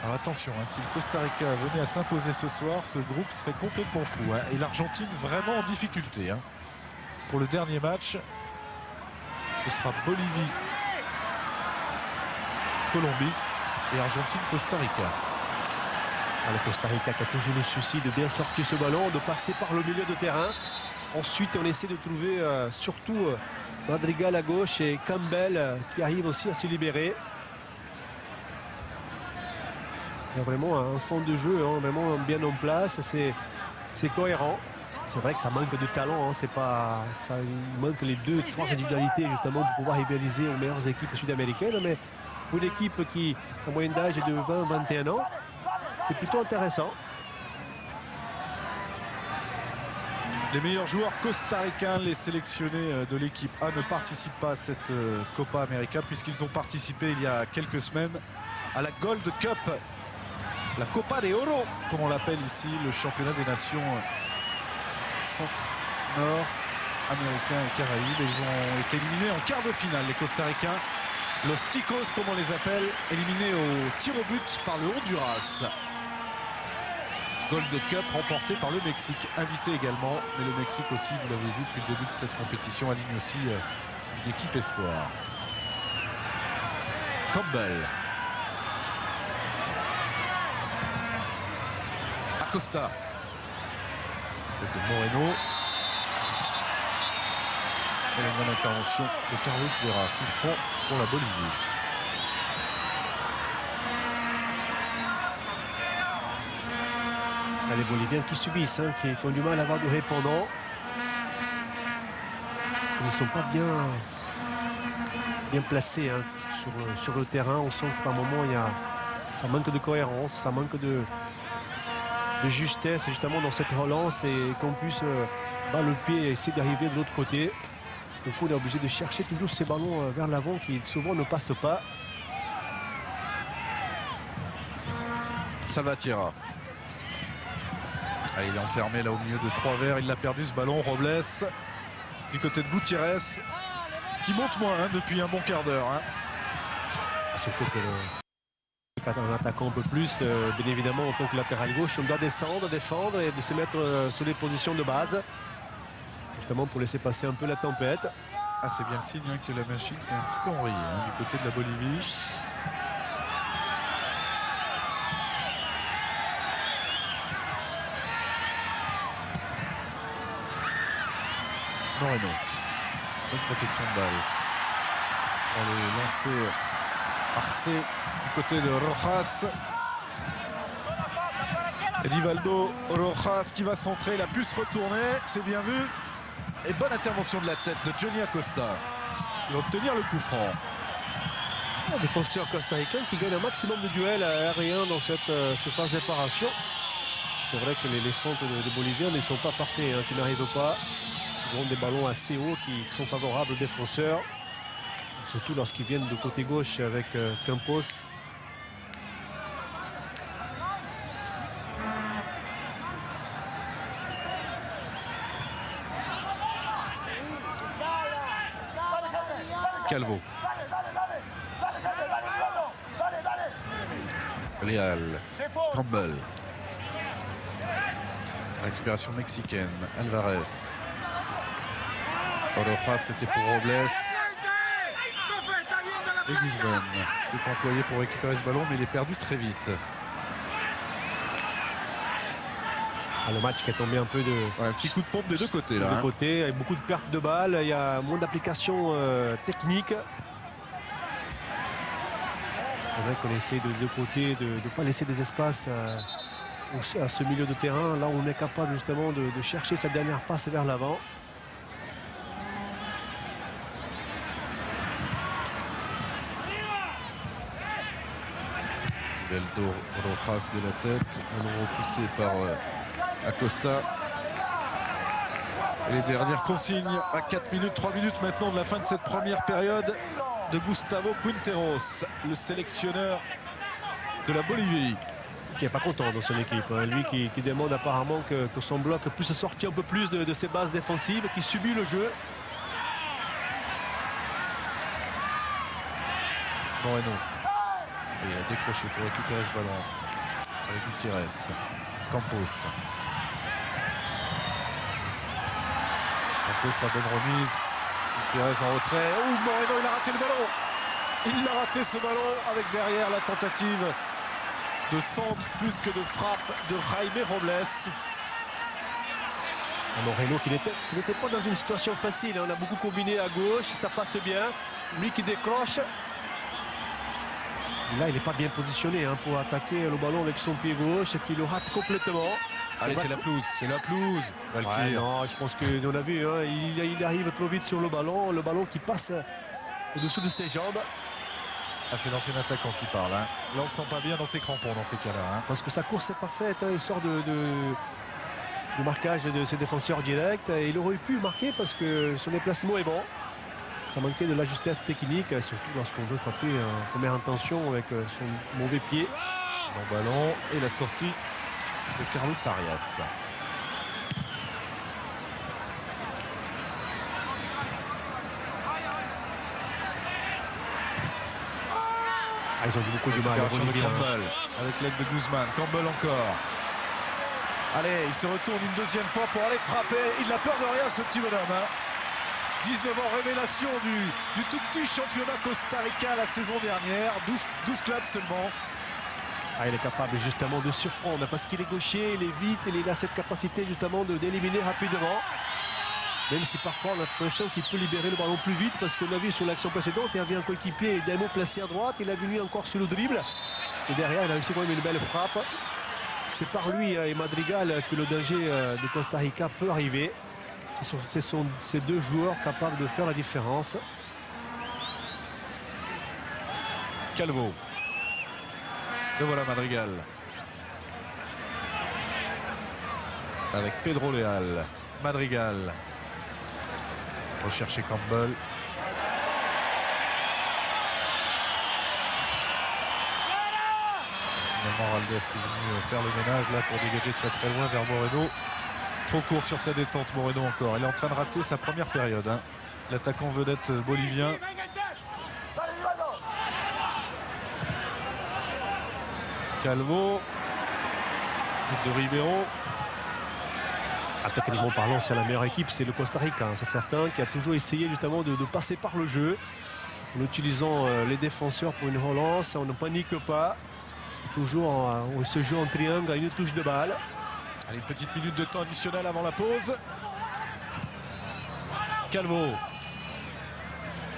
Alors attention, hein, si le Costa Rica venait à s'imposer ce soir, ce groupe serait complètement fou. Hein, et l'Argentine vraiment en difficulté. Hein. Pour le dernier match, ce sera Bolivie, Colombie et Argentine-Costa Rica. Le Costa Rica qui a toujours le souci de bien sortir ce ballon, de passer par le milieu de terrain. Ensuite, on essaie de trouver surtout Madrigal à gauche et Campbell qui arrive aussi à se libérer. Il y a vraiment un fond de jeu vraiment bien en place. C'est cohérent. C'est vrai que ça manque de talent. C'est pas, ça, il manque les 2-3 individualités justement pour pouvoir rivaliser aux meilleures équipes sud-américaines. Mais pour une équipe qui, en moyenne d'âge, est de 20-21 ans, c'est plutôt intéressant. Les meilleurs joueurs costaricains, les sélectionnés de l'équipe A, ne participent pas à cette Copa América puisqu'ils ont participé il y a quelques semaines à la Gold Cup, la Copa de Oro, comme on l'appelle ici, le championnat des nations centre-nord américains et caraïbes. Ils ont été éliminés en quart de finale, les Costaricains, los Ticos comme on les appelle, éliminés au tir au but par le Honduras. Gold Cup remporté par le Mexique, invité également, mais le Mexique aussi, vous l'avez vu depuis le début de cette compétition, aligne aussi une équipe espoir. Campbell. Acosta. Tête de Moreno. Et une bonne intervention de Carlos Vera. Coup franc pour la Bolivie. Les Boliviens qui subissent, qui ont du mal à avoir de répondants, qui ne sont pas bien placés sur le terrain. On sent que par moment ça manque de cohérence, ça manque de justesse justement dans cette relance et qu'on puisse battre le pied et essayer d'arriver de l'autre côté. Du coup, on est obligé de chercher toujours ces ballons vers l'avant qui souvent ne passent pas. Salvatierra. Allez, il est enfermé là au milieu de 3 verts. Il l'a perdu ce ballon. Robles du côté de Gutiérrez qui monte moins depuis un bon quart d'heure. Surtout que en attaquant un peu plus, bien évidemment en tant que latéral gauche, on doit descendre, défendre et de se mettre sur les positions de base. Justement pour laisser passer un peu la tempête. Ah, c'est bien le signe que la machine s'est un petit peu enrayée du côté de la Bolivie. Moreno. Bonne protection de balle. On les lancer Arce du côté de Rojas. Rivaldo Rojas qui va centrer, il a pu se retourner, c'est bien vu. Et bonne intervention de la tête de Johnny Acosta. Il va obtenir le coup franc. Un défenseur costaricain qui gagne un maximum de duels aériens dans cette surface de réparation. C'est vrai que les centres de Boliviens ne sont pas parfaits, qui n'arrivent pas. Souvent des ballons assez hauts qui sont favorables aux défenseurs. Surtout lorsqu'ils viennent de côté gauche avec Campos. Calvo. Leal. Campbell. Récupération mexicaine. Alvarez. Rojas, c'était pour Robles. Et Guzman s'est employé pour récupérer ce ballon, mais il est perdu très vite. Le match qui a tombé un peu de... Un petit coup de pompe des deux côtés là. Côtés, avec beaucoup de pertes de balles, il y a moins d'applications techniques. C'est vrai qu'on essaie de deux côtés de ne pas laisser des espaces à ce milieu de terrain. Là, on est capable justement de chercher cette dernière passe vers l'avant. Beldo Rojas de la tête, ballon repoussé par Acosta. Et les dernières consignes à 4 minutes, 3 minutes maintenant de la fin de cette première période de Gustavo Quinteros, le sélectionneur de la Bolivie. Qui n'est pas content dans son équipe. Lui qui demande apparemment que son bloc puisse sortir un peu plus de ses bases défensives, qui subit le jeu. Moreno. Et il a décroché pour récupérer ce ballon avec Gutiérrez. Campos. Campos, la bonne remise. Gutiérrez en retrait. Oh, Moreno, il a raté le ballon. Il a raté ce ballon avec derrière la tentative de centre plus que de frappe de Jaime Robles. Moreno qui n'était pas dans une situation facile. On a beaucoup combiné à gauche, ça passe bien. Lui qui décroche. Là, il n'est pas bien positionné pour attaquer le ballon avec son pied gauche, qui le rate complètement. Allez, c'est la pelouse, c'est la pelouse. Ouais, non, je pense qu'on a vu, il arrive trop vite sur le ballon qui passe au-dessous de ses jambes. Ah, c'est l'ancien attaquant qui parle. Là, on ne se sent pas bien dans ses crampons dans ces cas-là. Parce que sa course est parfaite. Il sort du marquage de ses défenseurs directs. Et il aurait pu marquer parce que son déplacement est bon. Ça manquait de la justesse technique, surtout lorsqu'on veut frapper en première intention avec son mauvais pied. Bon ballon et la sortie de Carlos Arias. Ils ont eu beaucoup de mal. De Campbell avec l'aide de Guzman. Campbell encore. Allez, il se retourne une deuxième fois pour aller frapper. Il n'a peur de rien, ce petit bonhomme. 19 ans, révélation du tout petit championnat Costa Rica la saison dernière. 12 clubs seulement. Il est capable justement de surprendre parce qu'il est gaucher, il est vite, il a cette capacité justement d'éliminer rapidement. Même si parfois on a l'impression qu'il peut libérer le ballon plus vite parce qu'on a vu sur l'action précédente, il y avait un coéquipier également placé à droite, il a venu encore sur le dribble. Et derrière, il a réussi quand même une belle frappe. C'est par lui et Madrigal que le danger de Costa Rica peut arriver. Ce sont ces deux joueurs capables de faire la différence. Calvo. Et voilà Madrigal. Avec Pedro Leal. Madrigal. Rechercher Campbell. Finalement Raldez qui est venu faire le ménage là pour dégager très loin vers Moreno. Trop court sur sa détente, Moreno encore. Il est en train de rater sa première période. L'attaquant vedette bolivien. Calvo. De Ribeiro. Techniquement parlant, c'est la meilleure équipe, c'est le Costa Rica. C'est certain qui a toujours essayé justement de passer par le jeu. En utilisant les défenseurs pour une relance, on ne panique pas. Toujours on se joue en triangle à une touche de balle. Allez, une petite minute de temps additionnel avant la pause. Calvo.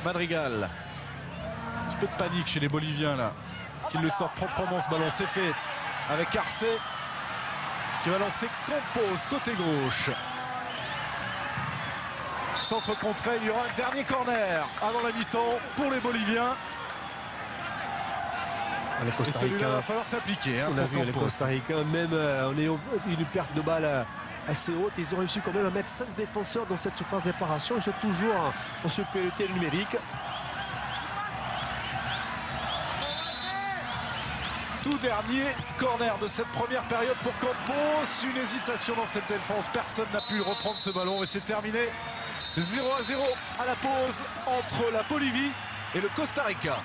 Madrigal. Un petit peu de panique chez les Boliviens là. Qu'ils le sortent proprement ce ballon. C'est fait avec Arce qui va lancer Campos côté gauche. Centre contré, il y aura un dernier corner avant la mi-temps pour les Boliviens. Et celui-là va falloir s'appliquer. On a vu les Costa Ricains, même en ayant une perte de balle assez haute, ils ont réussi quand même à mettre 5 défenseurs dans cette surface de réparation. Ils sont toujours en supériorité numérique. Tout dernier corner de cette première période pour Campos. Une hésitation dans cette défense. Personne n'a pu reprendre ce ballon et c'est terminé 0-0 à la pause entre la Bolivie et le Costa Rica.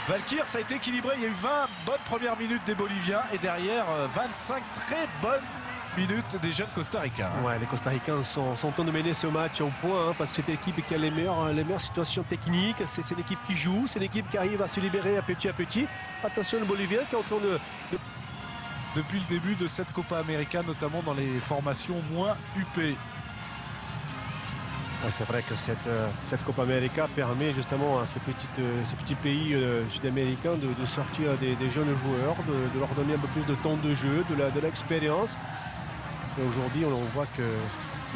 Valkyr, ça a été équilibré. Il y a eu 20 bonnes premières minutes des Boliviens et derrière 25 très bonnes minutes des jeunes costaricains. Ouais, les Costaricains sont en train de mener ce match au point parce que c'est l'équipe qui a les meilleures situations techniques. C'est l'équipe qui joue, c'est l'équipe qui arrive à se libérer à petit. Attention le Bolivien qui est en train de... Depuis le début de cette Copa América, notamment dans les formations moins huppées. C'est vrai que cette Copa América permet justement à ces petits pays sud-américains de sortir des jeunes joueurs, de leur donner un peu plus de temps de jeu, de l'expérience. Et aujourd'hui, on voit que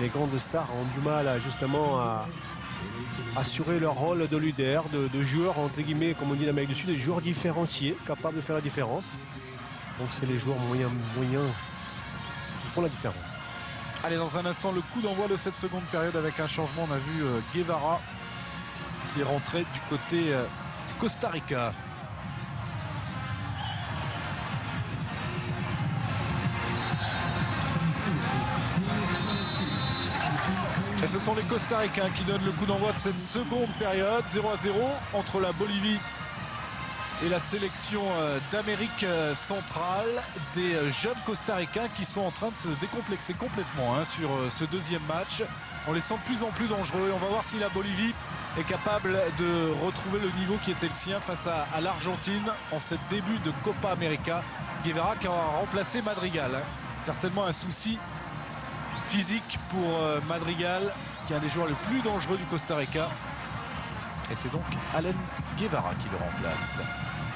les grandes stars ont du mal justement à assurer leur rôle de leader, de joueurs entre guillemets, comme on dit en Amérique du Sud, des joueurs différenciés, capables de faire la différence. Donc c'est les joueurs moyens qui font la différence. Allez, dans un instant, le coup d'envoi de cette seconde période avec un changement. On a vu Guevara qui est rentré du côté du Costa Rica. Et ce sont les Costaricains qui donnent le coup d'envoi de cette seconde période. 0-0 entre la Bolivie Et la sélection d'Amérique centrale, des jeunes costaricains qui sont en train de se décomplexer complètement sur ce deuxième match. On les sent de plus en plus dangereux. Et on va voir si la Bolivie est capable de retrouver le niveau qui était le sien face à l'Argentine en ce début de Copa América. Guevara qui aura remplacé Madrigal. Certainement un souci physique pour Madrigal, qui est un des joueurs les plus dangereux du Costa Rica. Et c'est donc Allen Guevara qui le remplace.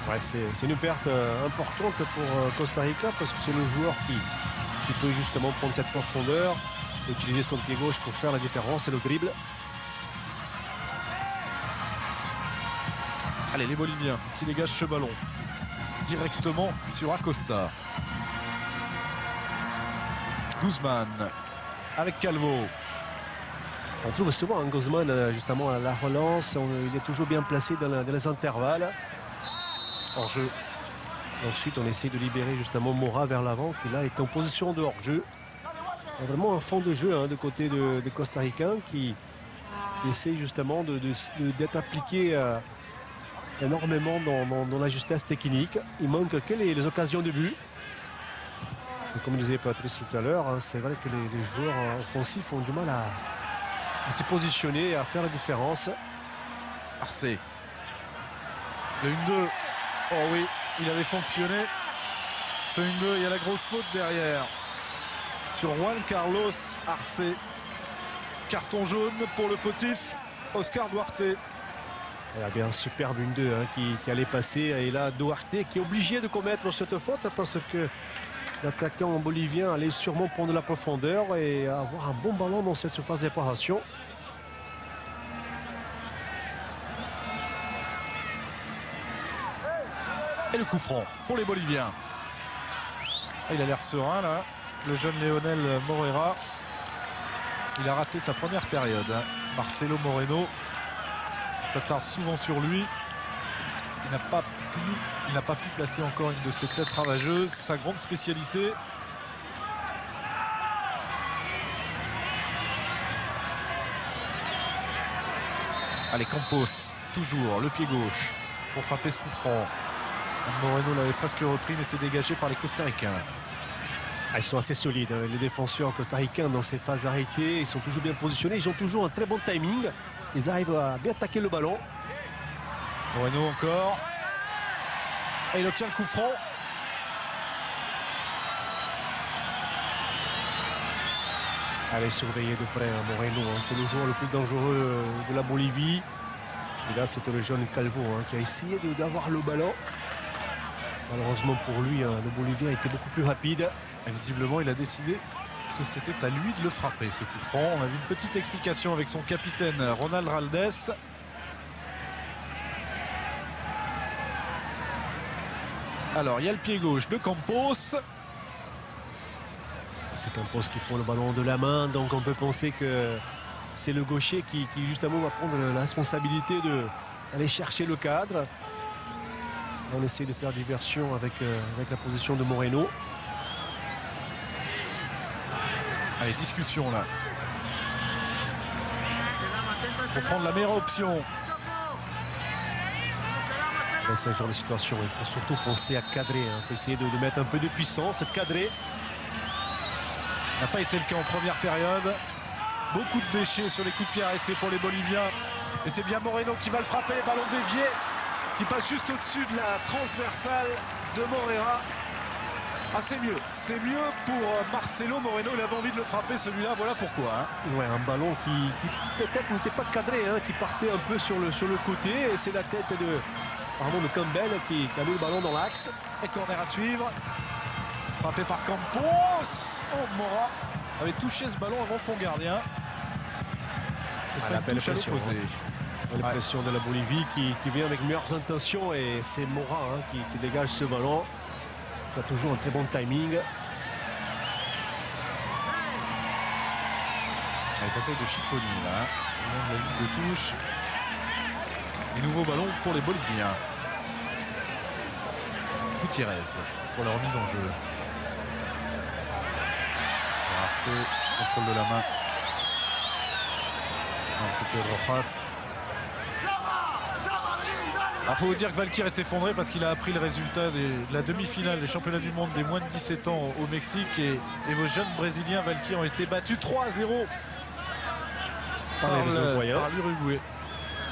Ouais, c'est une perte importante pour Costa Rica parce que c'est le joueur qui peut justement prendre cette profondeur, utiliser son pied gauche pour faire la différence et le dribble. Allez, les Boliviens qui dégagent ce ballon directement sur Acosta. Guzman avec Calvo. On trouve souvent un Guzman justement à la relance. Il est toujours bien placé dans les intervalles. Hors-jeu. Ensuite, on essaie de libérer justement Mora vers l'avant, qui là est en position de hors-jeu. Il y a vraiment un fond de jeu de côté des Costaricains qui essaie justement d'être appliqué énormément dans la justesse technique. Il manque que les occasions de but. Et comme disait Patrice tout à l'heure, c'est vrai que les joueurs offensifs ont du mal à se positionner et à faire la différence. Arce. Le 1-2. Oh oui, il avait fonctionné. Ce 1-2, il y a la grosse faute derrière. Sur Juan Carlos Arce. Carton jaune pour le fautif Oscar Duarte. Il y avait un superbe 1-2 qui allait passer. Et là, Duarte qui est obligé de commettre cette faute parce que l'attaquant bolivien allait sûrement prendre la profondeur et avoir un bon ballon dans cette surface de réparation. Et le coup franc pour les Boliviens. Il a l'air serein là, le jeune Lionel Moreira. Il a raté sa première période. Marcelo Moreno s'attarde souvent sur lui. Il n'a pas pu placer encore une de ses têtes ravageuses. Sa grande spécialité. Allez, Campos, toujours le pied gauche pour frapper ce coup franc. Moreno l'avait presque repris, mais c'est dégagé par les Costaricains. Ils sont assez solides, les défenseurs costaricains dans ces phases arrêtées. Ils sont toujours bien positionnés. Ils ont toujours un très bon timing. Ils arrivent à bien attaquer le ballon. Moreno encore. Et il obtient le coup franc. Allez, surveiller de près Moreno. C'est le joueur le plus dangereux de la Bolivie. Et là, c'était le jeune Calvo qui a essayé d'avoir le ballon. Malheureusement pour lui, le Bolivien était beaucoup plus rapide. Et visiblement, il a décidé que c'était à lui de le frapper, ce coup franc. On a vu une petite explication avec son capitaine Ronald Raldés. Alors, il y a le pied gauche de Campos. C'est Campos qui prend le ballon de la main, donc on peut penser que c'est le gaucher qui justement va prendre la responsabilité d'aller chercher le cadre. On essaie de faire diversion avec la position de Moreno. Allez, discussion là. Pour prendre la meilleure option. Dans ce genre de situation, il faut surtout penser à cadrer. Il faut essayer de mettre un peu de puissance, cadrer. N'a pas été le cas en première période. Beaucoup de déchets sur les coups de pied arrêtés pour les Boliviens. Et c'est bien Moreno qui va le frapper. Ballon dévié qui passe juste au-dessus de la transversale de Moreira. Ah, c'est mieux. C'est mieux pour Marcelo Moreno. Il avait envie de le frapper celui-là. Voilà pourquoi. Ouais, un ballon qui peut-être n'était pas cadré, qui partait un peu sur le côté. Et c'est la tête de Campbell qui a mis le ballon dans l'axe. Et corner à suivre. Frappé par Campos. Oh, Mora avait touché ce ballon avant son gardien. C'est la belle pression. La pression de la Bolivie qui vient avec meilleures intentions. Et c'est Mora qui dégage ce ballon. Il a toujours un très bon timing. La bataille de Chifoni là. Le long de la ligne de touche. Et nouveau ballon pour les Boliviens. Gutiérrez pour la remise en jeu. Arce, contrôle de la main. Non, c'était Rojas. Il faut vous dire que Valkyr est effondré parce qu'il a appris le résultat de la demi-finale des championnats du monde des moins de 17 ans au Mexique et vos jeunes Brésiliens Valkyr ont été battus 3-0 par l'Uruguay.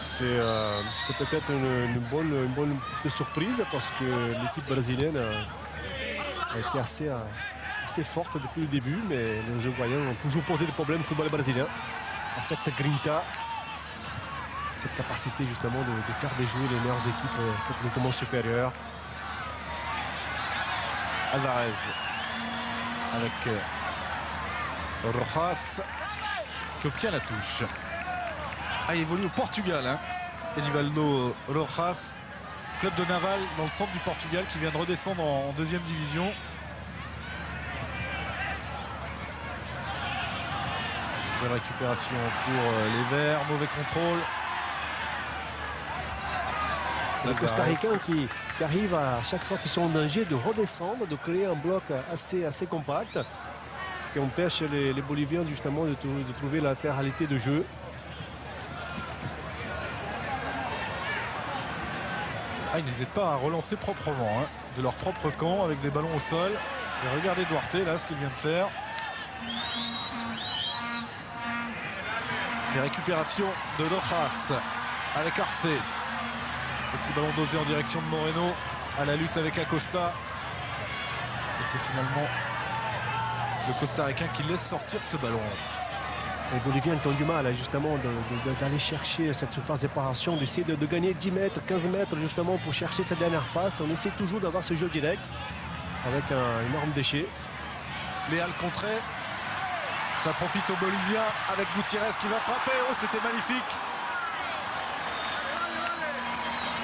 C'est peut-être une bonne surprise parce que l'équipe brésilienne a été assez forte depuis le début, mais les Uruguayens ont toujours posé des problèmes au football brésilien par cette grinta, cette capacité justement de faire déjouer les meilleures équipes techniquement supérieures. Alvarez avec Rojas qui obtient la touche. Il évolue au Portugal, hein. Edivaldo Rojas, club de Naval dans le centre du Portugal qui vient de redescendre en deuxième division. Belle récupération pour les Verts, mauvais contrôle. Les Costaricains qui arrivent à chaque fois qu'ils sont en danger de redescendre, de créer un bloc assez compact qui empêche les Boliviens justement de trouver la latéralité de jeu. Ils n'hésitent pas à relancer proprement hein, de leur propre camp avec des ballons au sol. Et regardez Duarte là ce qu'il vient de faire. Les récupérations de Rojas avec Arce. Petit ballon dosé en direction de Moreno à la lutte avec Acosta. Et c'est finalement le Costaricain qui laisse sortir ce ballon. Les Boliviens qui ont du mal justement d'aller chercher cette surface de séparation, d'essayer de gagner 10 mètres, 15 mètres justement pour chercher cette dernière passe. On essaie toujours d'avoir ce jeu direct avec un énorme déchet. Léal contré. Ça profite aux Boliviens avec Gutiérrez qui va frapper. Oh, c'était magnifique.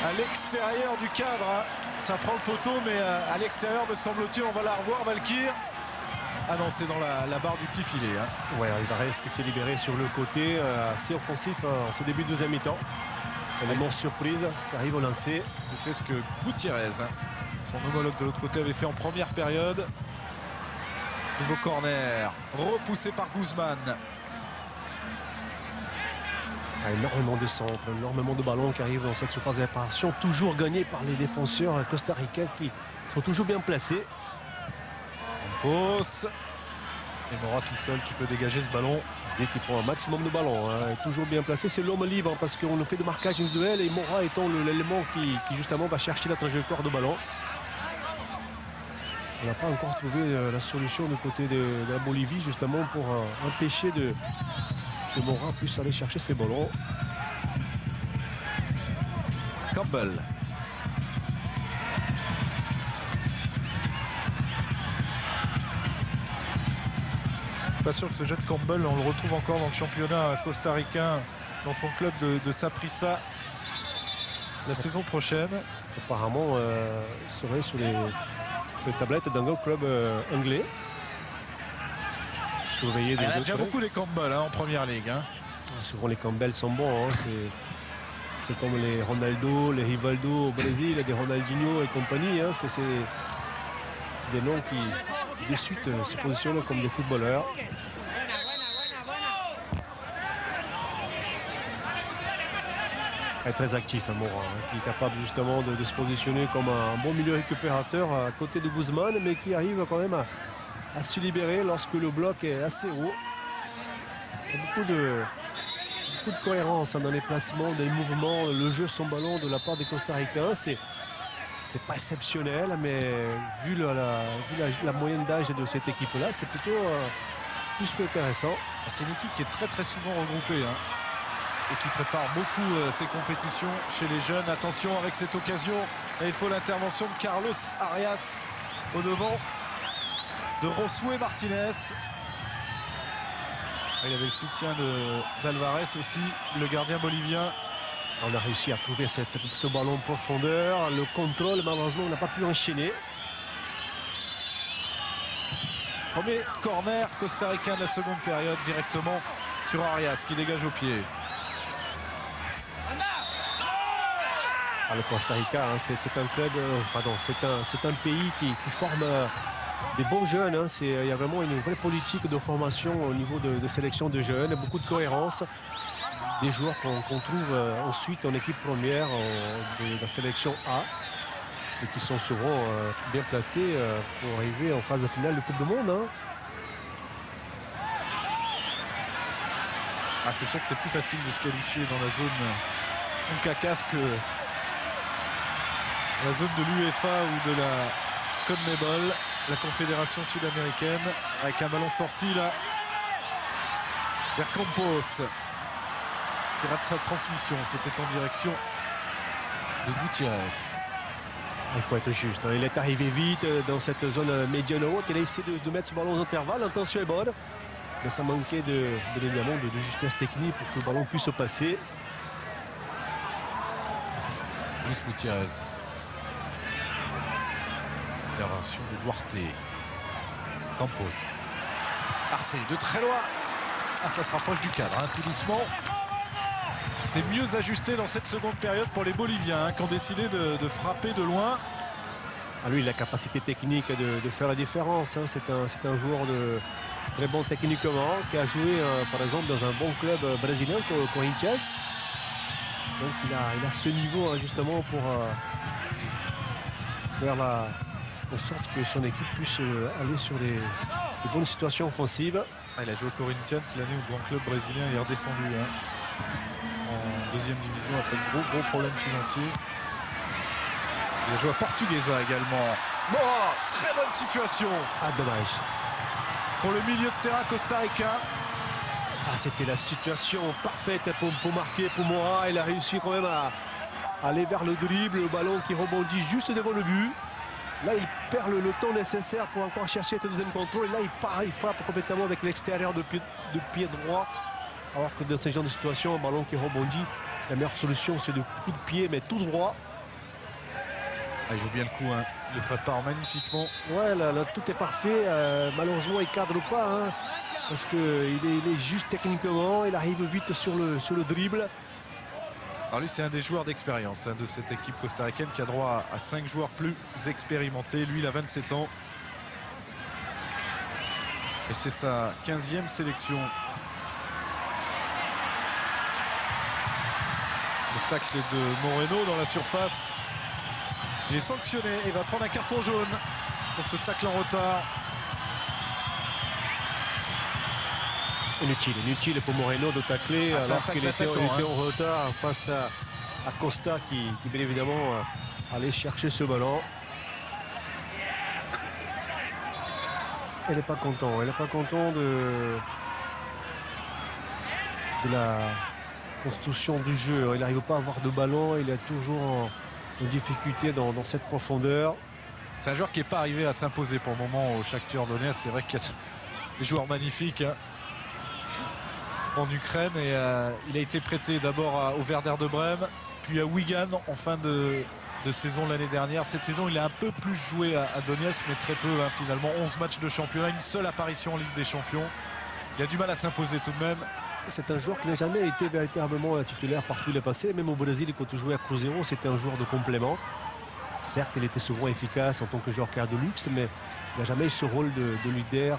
À l'extérieur du cadre, hein. Ça prend le poteau, mais à l'extérieur, me semble-t-il, on va la revoir, Valkyr. Ah non, c'est dans la barre du petit filet. Hein. Ouais, Alvarez qui s'est libéré sur le côté, assez offensif en ce début de deuxième mi-temps. Élément surprise qui arrive au lancer. Il fait ce que Gutiérrez, hein, son homologue de l'autre côté, avait fait en première période. Nouveau corner, repoussé par Guzman. Énormément de centres, énormément de ballons qui arrivent dans cette surface de réparation, toujours gagnés par les défenseurs costaricains qui sont toujours bien placés. Pose. Et Mora tout seul qui peut dégager ce ballon. Et qui prend un maximum de ballons, hein, toujours bien placé. C'est l'homme libre hein, parce qu'on nous fait de marquage individuel et Mora étant l'élément qui justement va chercher la trajectoire de ballon. On n'a pas encore trouvé la solution du côté de la Bolivie justement pour empêcher que Mora puisse aller chercher ses ballons. Campbell. Pas sûr que ce jeune Campbell, on le retrouve encore dans le championnat costaricain, dans son club de Saprissa la saison prochaine. Apparemment, il serait sur les tablettes d'un autre club anglais. Il y a déjà beaucoup les Campbell hein, en première ligue. Hein. Souvent les Campbell sont bons. Hein. C'est comme les Ronaldo, les Rivaldo au Brésil, des Ronaldinho et compagnie. Hein. C'est des noms qui de suite se positionnent comme des footballeurs. Il est très actif, hein, Mora, hein, qui est capable justement de se positionner comme un bon milieu récupérateur à côté de Guzman, mais qui arrive quand même à se libérer lorsque le bloc est assez haut. Il y a beaucoup de cohérence hein, dans les placements, dans les mouvements, le jeu sans ballon de la part des Costaricains. C'est pas exceptionnel, mais vu la moyenne d'âge de cette équipe-là, c'est plutôt plus qu'intéressant. C'est une équipe qui est très souvent regroupée hein, et qui prépare beaucoup ses compétitions chez les jeunes. Attention avec cette occasion, il faut l'intervention de Carlos Arias au devant de Josué Martinez. Il y avait le soutien d'Alvarez aussi, le gardien bolivien. On a réussi à trouver ce ballon en profondeur. Le contrôle, malheureusement, on n'a pas pu enchaîner. Premier corner costaricain de la seconde période, directement sur Arias qui dégage au pied. Le Costa Rica, hein, c'est un club, c'est un pays qui forme des bons jeunes. Hein. Il y a vraiment une vraie politique de formation au niveau de sélection de jeunes, beaucoup de cohérence. des joueurs qu'on trouve ensuite en équipe première de la sélection A et qui sont souvent bien placés pour arriver en phase finale de Coupe du Monde. Hein. Ah, c'est sûr que c'est plus facile de se qualifier dans la zone CONCACAF que la zone de l'UEFA ou de la CONMEBOL, la Confédération sud-américaine, avec un ballon sorti là vers Campos qui rate sa transmission. C'était en direction de Gutiérrez. Il faut être juste. Hein. Il est arrivé vite dans cette zone médiane haute. Il a essayé de mettre ce ballon aux intervalles. L'intention est bonne. Mais ça manquait de justesse technique pour que le ballon puisse se passer. Luis Gutiérrez. Intervention de Duarte. Campos. Arcé de très loin. Ah, ça se rapproche du cadre, hein, tout doucement. C'est mieux ajusté dans cette seconde période pour les Boliviens hein, qui ont décidé de frapper de loin. Ah, lui, il a la capacité technique de faire la différence. Hein. C'est un joueur très bon techniquement qui a joué par exemple dans un bon club brésilien, Corinthians. Donc il a ce niveau hein, justement pour faire en sorte que son équipe puisse aller sur les bonnes situations offensives. Ah, il a joué au Corinthians l'année où le grand club brésilien est redescendu hein, en deuxième division après de gros problèmes financiers. Il a joué à Portuguesa également. Bon, très bonne situation. Ah, dommage. Pour le milieu de terrain costaricain. Ah, c'était la situation parfaite pour marquer pour Mora. Il a réussi quand même à aller vers le dribble, le ballon qui rebondit juste devant le but. Là, il perd le temps nécessaire pour encore chercher le deuxième contrôle. Et là, il frappe complètement avec l'extérieur de pied droit. Alors que dans ce genre de situation, un ballon qui rebondit, la meilleure solution, c'est de coup de pied, mais tout droit. Ah, il joue bien le coup, hein. Il le prépare magnifiquement. Ouais, là, tout est parfait. Malheureusement, il ne cadre pas. Hein, parce qu'il est juste techniquement. Il arrive vite sur le dribble. Alors lui, c'est un des joueurs d'expérience hein, de cette équipe costaricaine qui a droit à 5 joueurs plus expérimentés. Lui, il a 27 ans. Et c'est sa 15e sélection. Le tacle de Moreno dans la surface. Il est sanctionné et va prendre un carton jaune pour ce tacle en retard. Inutile pour Moreno de tacler alors qu'il était en retard face à Costa qui bien évidemment allait chercher ce ballon. Elle n'est pas content. Elle n'est pas content de la construction du jeu. Il n'arrive pas à avoir de ballon. Il est toujours en difficulté dans cette profondeur. C'est un joueur qui n'est pas arrivé à s'imposer pour le moment au Shakhtar Donetsk. C'est vrai qu'il y a des joueurs magnifiques hein, en Ukraine. Et il a été prêté d'abord au Werder de Brême, puis à Wigan en fin de saison l'année dernière. Cette saison, il a un peu plus joué à Donetsk, mais très peu hein, finalement. 11 matchs de championnat, une seule apparition en Ligue des Champions. Il a du mal à s'imposer tout de même. C'est un joueur qui n'a jamais été véritablement titulaire partout où il est passé. Même au Brésil, quand il jouait à Cruzeiro, c'était un joueur de complément. Certes, il était souvent efficace en tant que joueur de luxe, mais il n'a jamais eu ce rôle de leader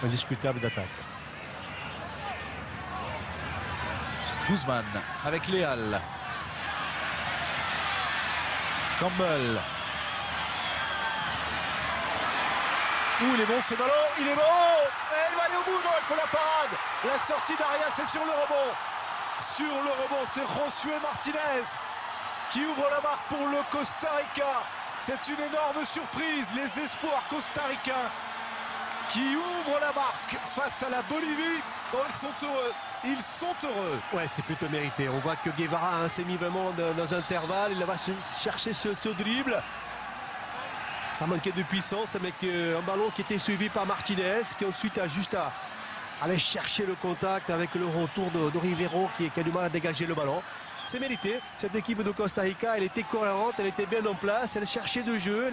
indiscutable d'attaque. Guzman avec Léal. Campbell. Il est bon ce ballon, il est bon. Et il va aller au bout, non, il faut la parade. La sortie d'Arias, c'est sur le rebond. Sur le rebond, c'est Josué Martinez qui ouvre la marque pour le Costa Rica. C'est une énorme surprise, les espoirs costaricains qui ouvrent la marque face à la Bolivie. Oh, ils sont heureux. Ils sont heureux. Ouais, c'est plutôt mérité. On voit que Guevara hein, s'est mis vraiment dans un intervalle. Il va chercher ce dribble. Ça manquait de puissance avec un ballon qui était suivi par Martinez qui ensuite a juste à aller chercher le contact avec le retour de Rivero qui a du mal à dégager le ballon. C'est mérité. Cette équipe de Costa Rica, elle était cohérente, elle était bien en place, elle cherchait de jeu,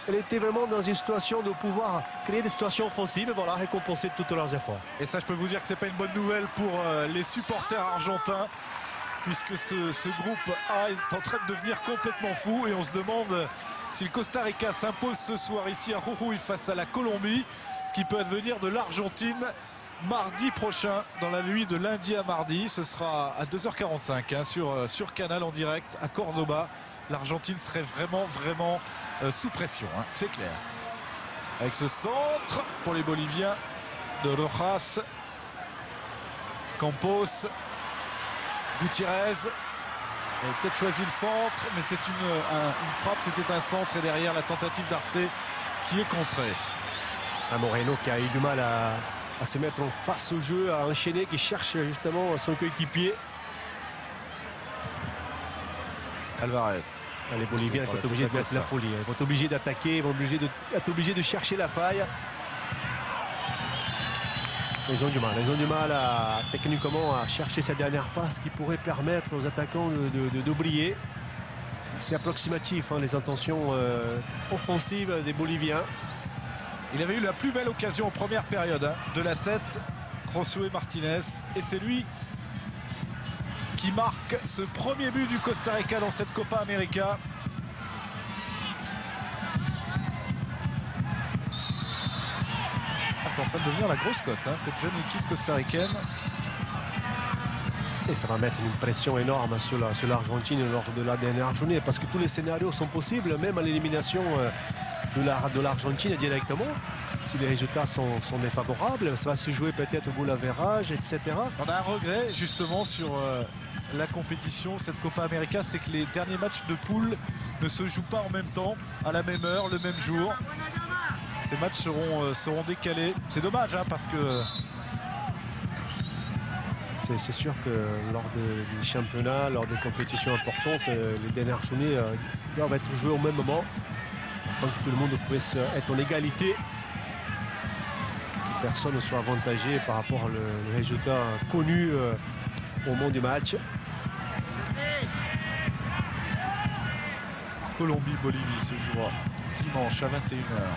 elle était vraiment dans une situation de pouvoir créer des situations offensives et voilà, récompenser tous leurs efforts. Et ça, je peux vous dire que c'est pas une bonne nouvelle pour les supporters argentins, puisque ce groupe A est en train de devenir complètement fou et on se demande si le Costa Rica s'impose ce soir ici à Jujuy face à la Colombie, ce qui peut advenir de l'Argentine mardi prochain, dans la nuit de lundi à mardi. Ce sera à 2h45 hein, sur Canal en direct à Cordoba. L'Argentine serait vraiment sous pression, hein, c'est clair. Avec ce centre pour les Boliviens de Rojas, Campos, Gutiérrez. Il a peut-être choisi le centre, mais c'est une frappe, c'était un centre et derrière la tentative d'Arcé qui est contrée. Moreno qui a eu du mal à se mettre en face au jeu, à enchaîner, qui cherche justement son coéquipier. Alvarez. Les Boliviens sont obligés de mettre la folie. Ils vont être obligés d'attaquer, ils vont être obligés de chercher la faille. Ils ont du mal techniquement à chercher sa dernière passe qui pourrait permettre aux attaquants d'oublier. C'est approximatif, hein, les intentions offensives des Boliviens. Il avait eu la plus belle occasion en première période, hein, de la tête, Josué Martinez. Et c'est lui qui marque ce premier but du Costa Rica dans cette Copa América. C'est en train de devenir la grosse cote, hein, cette jeune équipe costaricaine. Et ça va mettre une pression énorme sur l'Argentine lors de la dernière journée, parce que tous les scénarios sont possibles, même à l'élimination de l'Argentine directement. Si les résultats sont défavorables, ça va se jouer peut-être au goal average, etc. On a un regret justement sur la compétition, cette Copa América, c'est que les derniers matchs de poule ne se jouent pas en même temps, à la même heure, le même jour. Ces matchs seront décalés. C'est dommage, hein, parce que... C'est sûr que lors des championnats, lors des compétitions importantes, les dernières journées doivent être jouées au même moment, afin que tout le monde puisse être en égalité. Que personne ne soit avantagé par rapport au résultat connu au moment du match. Colombie-Bolivie se jouera dimanche à 21h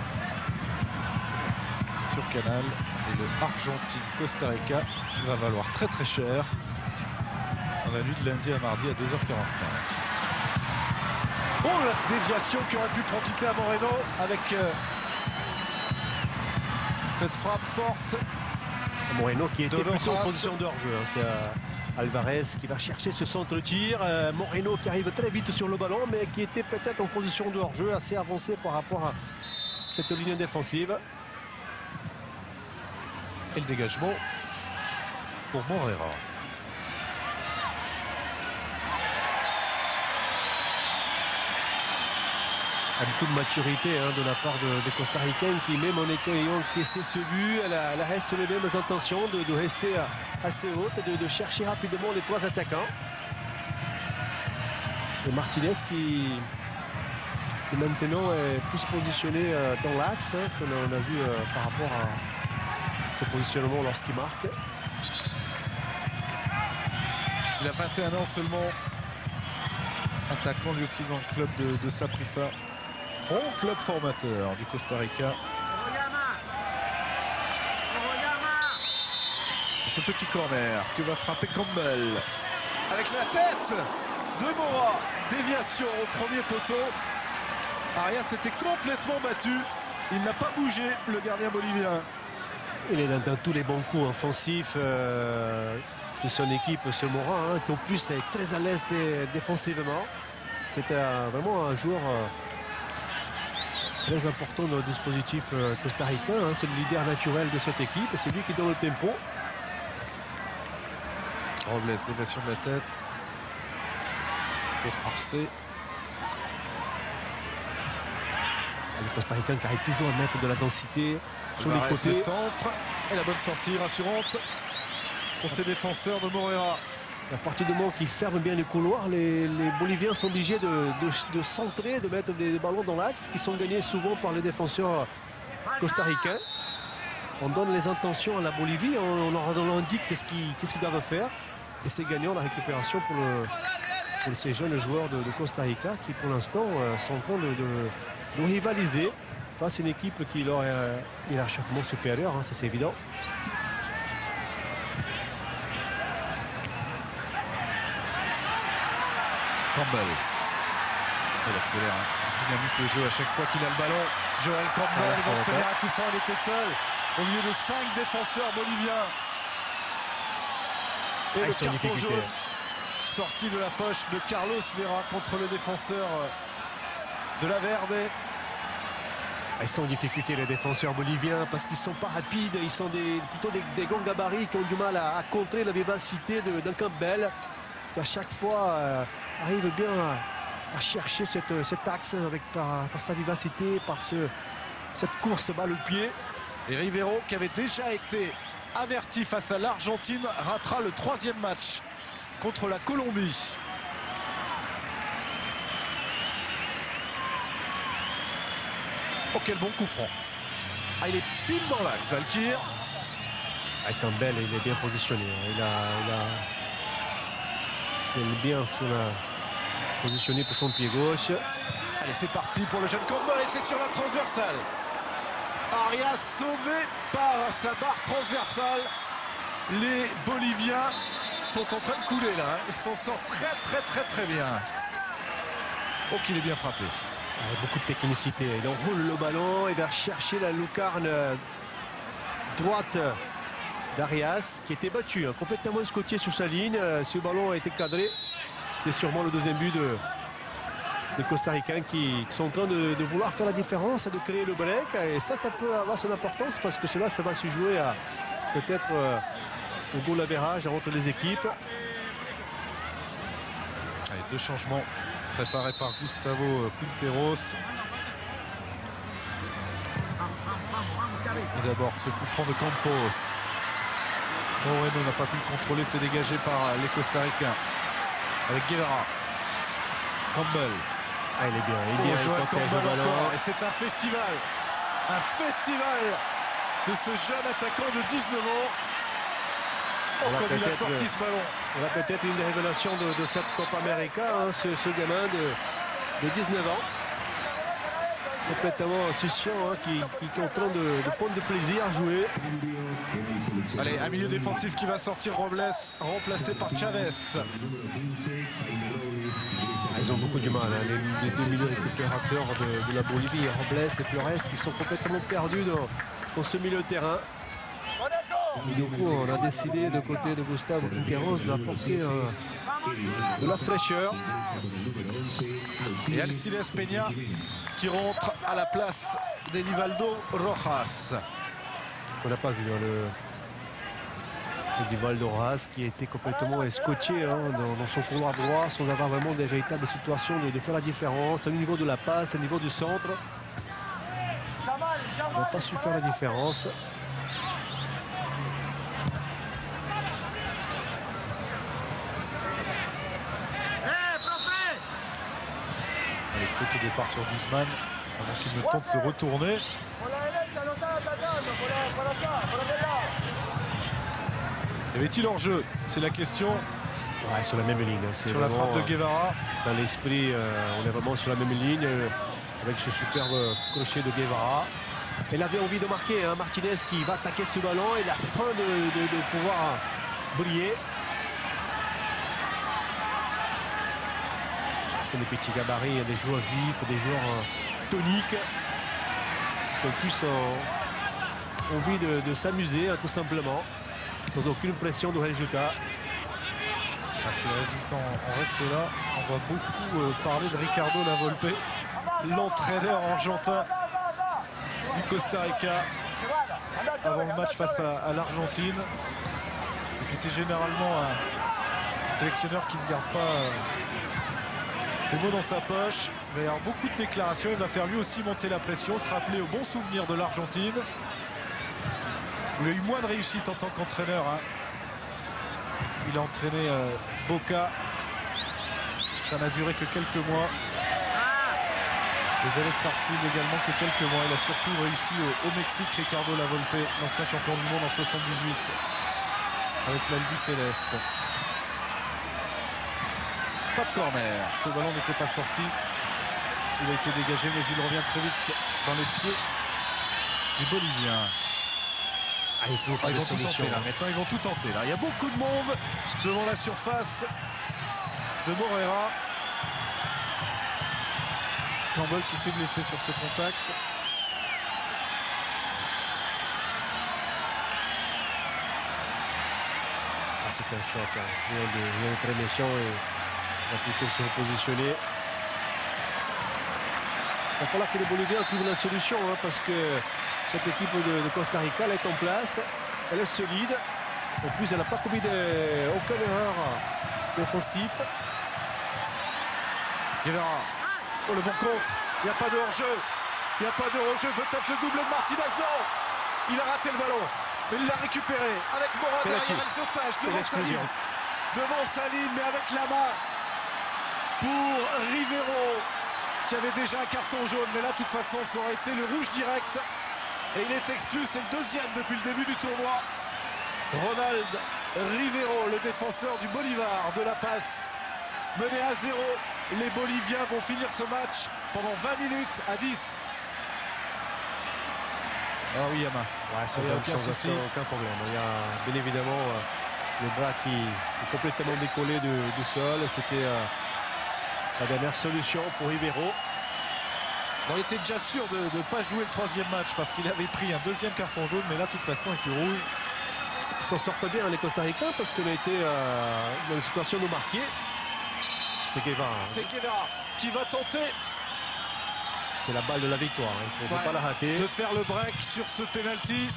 sur Canal. Et le Argentine-Costa Rica qui va valoir très cher dans la nuit de lundi à mardi à 2h45. Oh, la déviation qui aurait pu profiter à Moreno avec cette frappe forte. Moreno qui était plutôt en position de hors-jeu. Hein. C'est Alvarez qui va chercher ce centre-tir. Moreno qui arrive très vite sur le ballon, mais qui était peut-être en position de hors-jeu, assez avancé par rapport à cette ligne défensive. Et le dégagement pour Morera. Beaucoup de maturité, hein, de la part des Costaricains qui, même en ayant encaissé ce but, elle reste les mêmes intentions de rester assez haute, de chercher rapidement les trois attaquants. Et Martinez qui maintenant est plus positionné dans l'axe, hein, que l'on a vu par rapport à ce positionnement lorsqu'il marque. Il a 21 ans seulement. Attaquant lui aussi dans le club de Saprissa. Bon club formateur du Costa Rica. Ce petit corner que va frapper Campbell. Avec la tête de Mora. Déviation au premier poteau. Arias s'était complètement battu. Il n'a pas bougé, le gardien bolivien. Il est dans tous les bons coups offensifs de son équipe, ce Mora, hein, qui en plus est très à l'aise défensivement. C'est vraiment un joueur très important dans le dispositif costaricain. Hein. C'est le leader naturel de cette équipe. C'est lui qui donne le tempo. Robles, déviation de la tête pour Arcé. Les Costaricains qui arrivent toujours à mettre de la densité sur les côtés. Le centre et la bonne sortie rassurante pour ces défenseurs de Morera. À partir du moment qu'ils ferment bien les couloirs, les Boliviens sont obligés de centrer, de mettre des ballons dans l'axe qui sont gagnés souvent par les défenseurs costaricains. On donne les intentions à la Bolivie, on leur indique qu'est-ce qu'ils doivent faire. Et c'est gagnant la récupération pour ces jeunes joueurs de Costa Rica qui pour l'instant sont en train de rivaliser face à une équipe qui leur est hiérarchiquement supérieure, hein, ça c'est évident. Campbell. Il accélère. Hein. dynamique le jeu à chaque fois qu'il a le ballon. Joel Campbell va obtenir un coup franc, il était seul au milieu de 5 défenseurs boliviens. Et le carton jaune sorti de la poche de Carlos Vera contre le défenseur de la Verde. Ils sont en difficulté les défenseurs boliviens parce qu'ils ne sont pas rapides, ils sont plutôt des grands gabarits qui ont du mal à contrer la vivacité de Campbell qui à chaque fois arrive bien à chercher cet axe par sa vivacité, par cette course balle au pied. Et Rivero, qui avait déjà été averti face à l'Argentine, ratera le 3e match contre la Colombie. Oh, quel bon coup franc. Ah, il est pile dans l'axe, Valkyr. Campbell, il est bien positionné. Il est bien positionné pour son pied gauche. Allez, c'est parti pour le jeune Campbell et c'est sur la transversale. Arias sauvé par sa barre transversale. Les Boliviens sont en train de couler là. Ils s'en sortent très bien. Oh, qu'il est bien frappé. Beaucoup de technicité. Il enroule le ballon. Il va chercher la lucarne droite d'Arias qui était battu, complètement escotié sur sa ligne. Si le ballon a été cadré, c'était sûrement le 2e but des Costa-Ricains qui sont en train de vouloir faire la différence et de créer le break. Et ça peut avoir son importance parce que cela, ça va se jouer à peut-être au goal average entre les équipes. Allez, 2 changements préparés par Gustavo Quinteros. Et d'abord ce coup franc de Campos. Moreno n'a pas pu le contrôler, c'est dégagé par les Costa-Ricains. Avec Guevara. Campbell. Il est bien. Joel Campbell encore. Et c'est un festival. Un festival de ce jeune attaquant de 19 ans. Oh, comme il a sorti ce ballon. On a peut-être une des révélations de cette Copa América, ce gamin de 19 ans. Complètement insouciant, qui est en train de prendre de plaisir à jouer. Allez, un milieu défensif qui va sortir, Robles, remplacé par Chavez. Ils ont beaucoup du mal, les 2 milieux récupérateurs de la Bolivie, Robles et Flores, qui sont complètement perdus dans ce milieu de terrain. Et du coup, on a décidé de côté de Gustavo Quinteros d'apporter de la fraîcheur. Et Alcides Peña qui rentre à la place d'Edivaldo Rojas. On n'a pas vu Edivaldo Rojas qui a été complètement escotché dans son couloir droit sans avoir vraiment des véritables situations de faire la différence au niveau de la passe, au niveau du centre. On n'a pas su faire la différence. Allez, faute au départ sur Guzman avant qu'il ne tente de se retourner. Y avait-il hors-jeu? C'est la question. Sur la même ligne. Sur la frappe de Guevara. Dans l'esprit, on est vraiment sur la même ligne avec ce superbe crochet de Guevara. Elle avait envie de marquer, Martinez qui va attaquer ce ballon et la fin de pouvoir briller. Ce sont des petits gabarits, des joueurs vifs, des joueurs toniques qui ont plus envie de s'amuser tout simplement, sans aucune pression de résultat. Si le résultat en reste là, on va beaucoup parler de Ricardo Lavolpe, l'entraîneur argentin du Costa Rica avant le match face à l'Argentine. Et puis c'est généralement un sélectionneur qui ne garde pas les mots dans sa poche. Il va y avoir beaucoup de déclarations, il va faire lui aussi monter la pression, se rappeler au bon souvenir de l'Argentine. Il a eu moins de réussite en tant qu'entraîneur. Il a entraîné Boca. Ça n'a duré que quelques mois. Et Vélez Sarsfield également que quelques mois. Il a surtout réussi au Mexique, Ricardo Lavolpe, l'ancien champion du monde en 78 avec l'Albi Céleste. Pas de corner. Ce ballon n'était pas sorti. Il a été dégagé, mais il revient très vite dans les pieds du Bolivien. Ils vont tout tenter là. Maintenant, ils vont tout tenter là. Il y a beaucoup de monde devant la surface de Morera. Campbell qui s'est blessé sur ce contact. Ah, c'est un choc, hein. Rien de très méchant et on va plutôt se repositionner. Il va falloir que les Boliviens trouvent la solution, hein, parce que cette équipe de Costa Rica, elle est en place, elle est solide. En plus, elle n'a pas commis aucune erreur défensive. Guevara. Oh, le bon contre. Il n'y a pas de hors-jeu. Il n'y a pas de hors-jeu. Peut-être le doublé de Martinez. Non. Il a raté le ballon. Mais il l'a récupéré. Avec Mora derrière le sauvetage. Devant sa ligne. Devant sa ligne, mais avec la main. Pour Rivero, qui avait déjà un carton jaune. Mais là, de toute façon, ça aurait été le rouge direct. Et il est exclu. C'est le deuxième depuis le début du tournoi. Ronald Rivero, le défenseur du Bolivar de La Paz, mené à 0. Les Boliviens vont finir ce match pendant 20 minutes à 10. Ah oui, Yama. Ouais, ça aucun souci. Aucun problème. Il y a bien évidemment le bras qui est complètement décollé du sol. C'était la dernière solution pour Rivero. Bon, il était déjà sûr de ne pas jouer le troisième match parce qu'il avait pris un deuxième carton jaune. Mais là, de toute façon, avec le rouge, ils s'en sortent bien les Costa Ricains parce qu'on a été dans une situation de marquer. C'est Guevara. C'est Guevara qui va tenter. C'est la balle de la victoire. Il ne faut pas la rater. De faire le break sur ce penalty.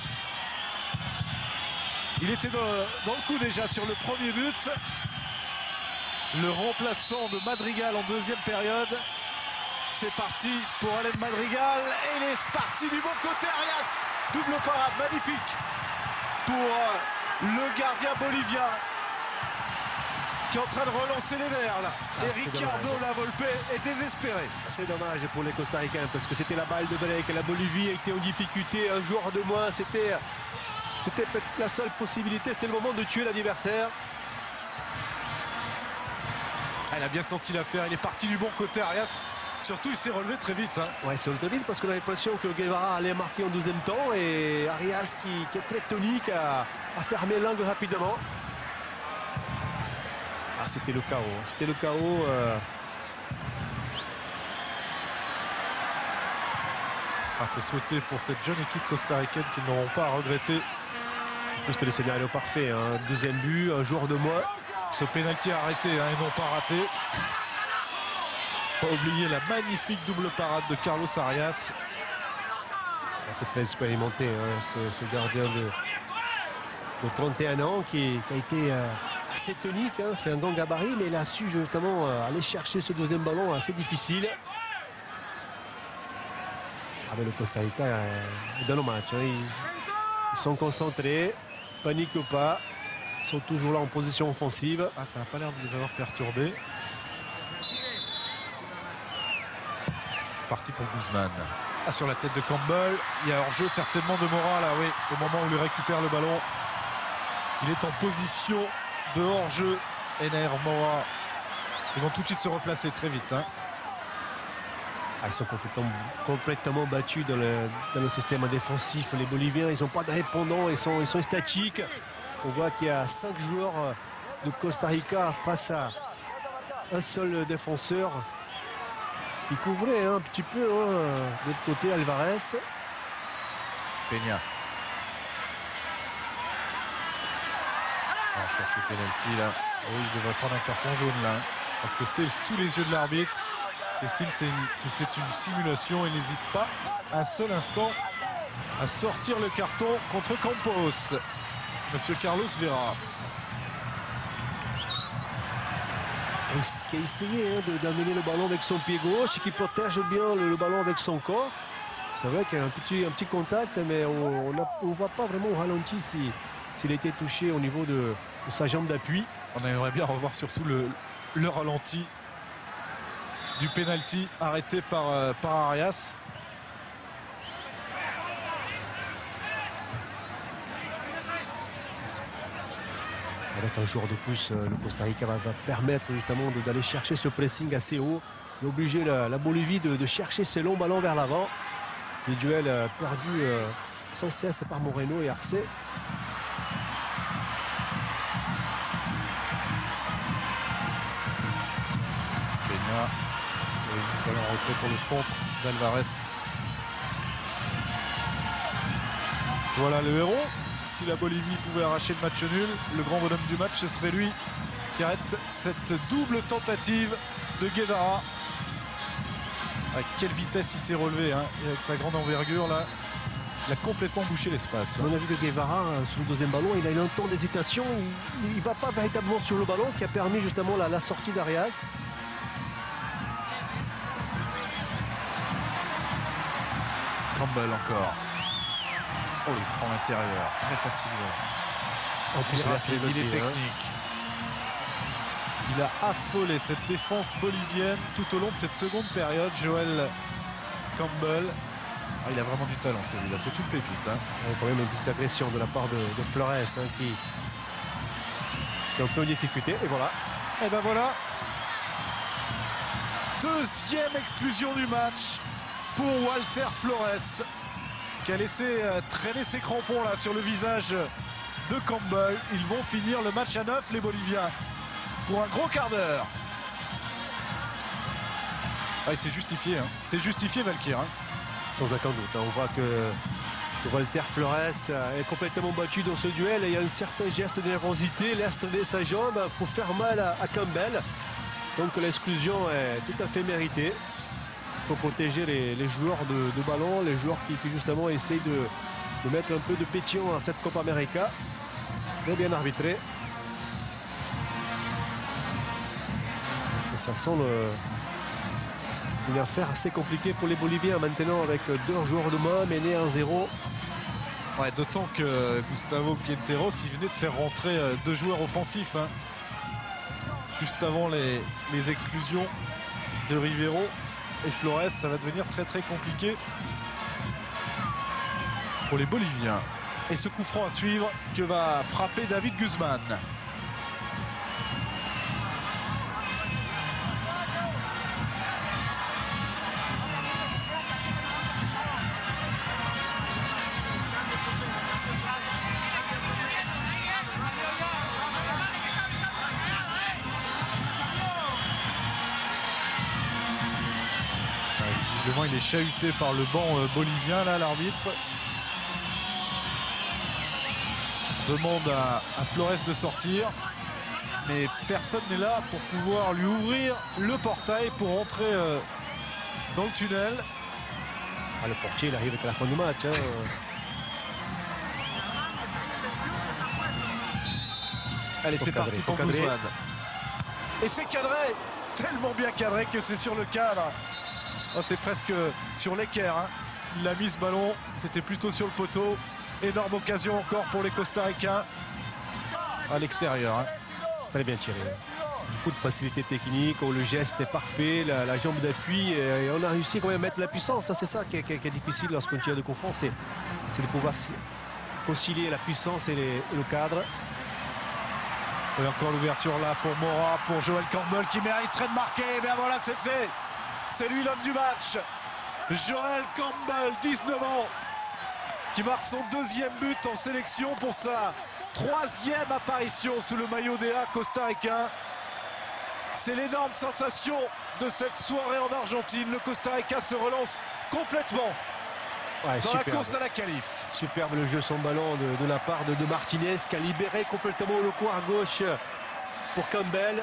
Il était dans le coup déjà sur le premier but. Le remplaçant de Madrigal en deuxième période. C'est parti pour Alain Madrigal. Et il est parti du bon côté. Arias. Double parade magnifique pour le gardien bolivien qui est en train de relancer les Verts là. Et Ricardo Lavolpe est désespéré. C'est dommage pour les Costa Ricains parce que c'était la balle de break. La Bolivie était en difficulté. Un joueur de moins, c'était peut-être la seule possibilité. C'était le moment de tuer l'adversaire. Elle a bien senti l'affaire. Il est parti du bon côté, Arias. Surtout, il s'est relevé très vite. Hein. Ouais, il s'est relevé vite parce qu'on a l'impression que Guevara allait marquer en deuxième temps. Et Arias, qui est très tonique, a fermé l'angle rapidement. Ah, c'était le chaos. C'était le chaos. Il faut souhaiter pour cette jeune équipe costaricaine qu'ils n'auront pas à regretter. En plus, c'était le scénario parfait. Hein. Deuxième but, un joueur de moins. Ce pénalty arrêté hein, et non pas raté. Pas oublier la magnifique double parade de Carlos Arias. Il était très expérimenté, hein, ce gardien de 31 ans qui a été assez tonique. Hein. C'est un grand gabarit, mais il a su justement aller chercher ce deuxième ballon assez difficile. Ah, mais le Costa Rica est dans le match. Hein. Ils sont concentrés, paniquent pas. Ils sont toujours là en position offensive. Ah, ça n'a pas l'air de les avoir perturbés. Parti pour Guzman. Ah, sur la tête de Campbell. Il y a hors-jeu certainement de Mora là, oui. Au moment où il récupère le ballon. Il est en position de hors-jeu. Ener Mora. Ils vont tout de suite se replacer très vite. Hein. Ah, ils sont complètement battus dans le système défensif. Les Boliviens, ils n'ont pas de répondant. Ils sont statiques. On voit qu'il y a 5 joueurs de Costa Rica face à un seul défenseur. Il couvrait un petit peu de l'autre côté Alvarez. Peña. On va chercher le penalty là. Oui, il devrait prendre un carton jaune là. Parce que c'est sous les yeux de l'arbitre. Il estime que c'est une simulation et n'hésite pas un seul instant à sortir le carton contre Campos. Monsieur Carlos Vera. Qui a essayé d'amener le ballon avec son pied gauche et qui protège bien le ballon avec son corps. C'est vrai qu'il y a un petit contact, mais on ne voit pas vraiment au ralenti s'il a été touché au niveau de sa jambe d'appui. On aimerait bien revoir surtout le ralenti du penalty arrêté par Arias. Avec un joueur de plus, le Costa Rica va permettre justement d'aller chercher ce pressing assez haut et obliger la Bolivie de chercher ces longs ballons vers l'avant. Les duels perdus sans cesse par Moreno et Arce. Peña. mise ballon en retrait pour le centre d'Alvarez. Voilà le héros. Si la Bolivie pouvait arracher le match nul, le grand bonhomme du match, ce serait lui qui arrête cette double tentative de Guevara. Avec quelle vitesse il s'est relevé, hein, et avec sa grande envergure là, il a complètement bouché l'espace. On a vu que Guevara, sur le deuxième ballon, il a eu un temps d'hésitation. Il ne va pas véritablement sur le ballon qui a permis justement la sortie d'Arias. Campbell encore. Oh, il prend l'intérieur, très facilement. En plus, il est technique. Il a affolé cette défense bolivienne tout au long de cette seconde période. Joel Campbell. Ah, il a vraiment du talent celui-là, c'est une pépite. Hein. Il y a quand même une petite agression de la part de Flores hein, qui est un peu en difficulté. Et voilà. Et ben voilà. Deuxième exclusion du match pour Walter Flores, qui a laissé traîner ses crampons là sur le visage de Campbell. Ils vont finir le match à 9, les Boliviens, pour un gros quart d'heure. Ah, c'est justifié, hein. C'est justifié, Valkyr. Hein. Sans aucun doute. Hein. On voit que Walter Flores est complètement battu dans ce duel. Et il y a un certain geste de nervosité, laisse traîner sa jambe pour faire mal à Campbell. Donc l'exclusion est tout à fait méritée. Il faut protéger les joueurs de ballon, les joueurs qui justement essayent de mettre un peu de pétillant à cette Copa América. Très bien arbitré. Et ça semble une affaire assez compliquée pour les Boliviens maintenant avec 2 joueurs de moins menés 1-0. Ouais, d'autant que Gustavo Quinteros, il venait de faire rentrer 2 joueurs offensifs. Hein, juste avant les exclusions de Rivero. Et Flores, ça va devenir très très compliqué pour les Boliviens. Et ce coup franc à suivre que va frapper David Guzman. Visiblement, il est chahuté par le banc bolivien, là, l'arbitre. Demande à Flores de sortir. Mais personne n'est là pour pouvoir lui ouvrir le portail pour rentrer dans le tunnel. Ah, le portier, il arrive à la fin du match. Hein. Allez, c'est parti pour Guzman. Et c'est cadré, tellement bien cadré que c'est sur le cadre. Oh, c'est presque sur l'équerre. Hein. Il a mis ce ballon, c'était plutôt sur le poteau. Énorme occasion encore pour les Costa-Ricains. À l'extérieur. Hein. Très bien tiré. Beaucoup de facilité technique, le geste est parfait, la jambe d'appui. Et on a réussi quand même à mettre la puissance. Ça, c'est ça qui est difficile lorsqu'on tire de confort. C'est de pouvoir concilier la puissance et le cadre. Et encore l'ouverture là pour Mora, pour Joel Campbell qui mériterait de marquer. Et bien voilà, c'est fait. C'est lui l'homme du match. Joel Campbell, 19 ans, qui marque son 2e but en sélection pour sa 3e apparition sous le maillot des A costa-ricain. C'est l'énorme sensation de cette soirée en Argentine. Le Costa Rica se relance complètement dans superbe. La course à la qualif. Superbe le jeu sans ballon de la part de Martinez qui a libéré complètement le coin à gauche pour Campbell.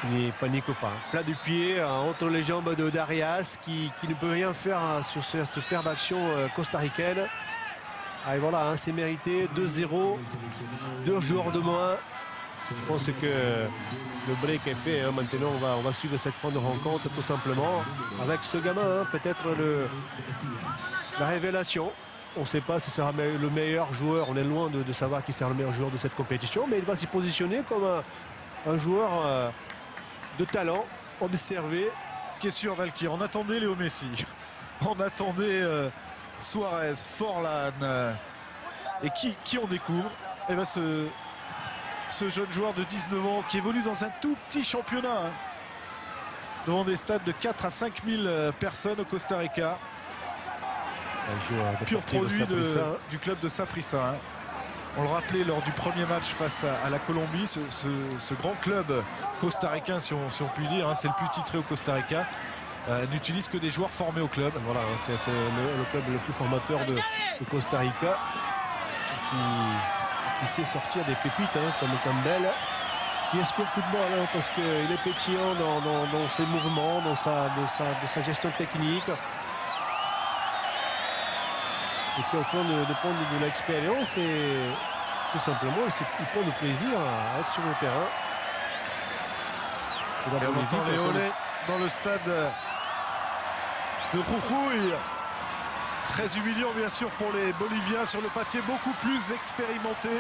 Il ne panique pas. Plat du pied entre les jambes d'Arias qui ne peut rien faire sur cette superbe action costaricaine. Et voilà, hein, c'est mérité. 2-0. 2 joueurs de moins. Je pense que le break est fait. Hein. Maintenant, on va suivre cette fin de rencontre tout simplement. Avec ce gamin, hein, peut-être la révélation. On ne sait pas si ce sera le meilleur joueur. On est loin de savoir qui sera le meilleur joueur de cette compétition. Mais il va s'y positionner comme un joueur de talent, observé. Ce qui est sûr, Valkyr, on attendait Léo Messi, on attendait Suarez, Forlan, et qui on découvre? Et ben ce jeune joueur de 19 ans qui évolue dans un tout petit championnat, hein, devant des stades de 4 à 5 000 personnes au Costa Rica. Un joueur pur produit du club de Saprissa. Hein. On le rappelait lors du premier match face à la Colombie, ce grand club costaricain, si on peut dire, hein, c'est le plus titré au Costa Rica, n'utilise que des joueurs formés au club. Voilà, c'est le club le plus formateur de Costa Rica qui sait sortir des pépites hein, comme Campbell, qui aspire le football hein, parce qu'il est pétillant dans ses mouvements, dans sa gestion technique. Et qui est au point de prendre de l'expérience et tout simplement il prend du plaisir à être sur le terrain. Et on entend les olés dans le stade de Jujuy. Très humiliant bien sûr pour les Boliviens, sur le papier beaucoup plus expérimenté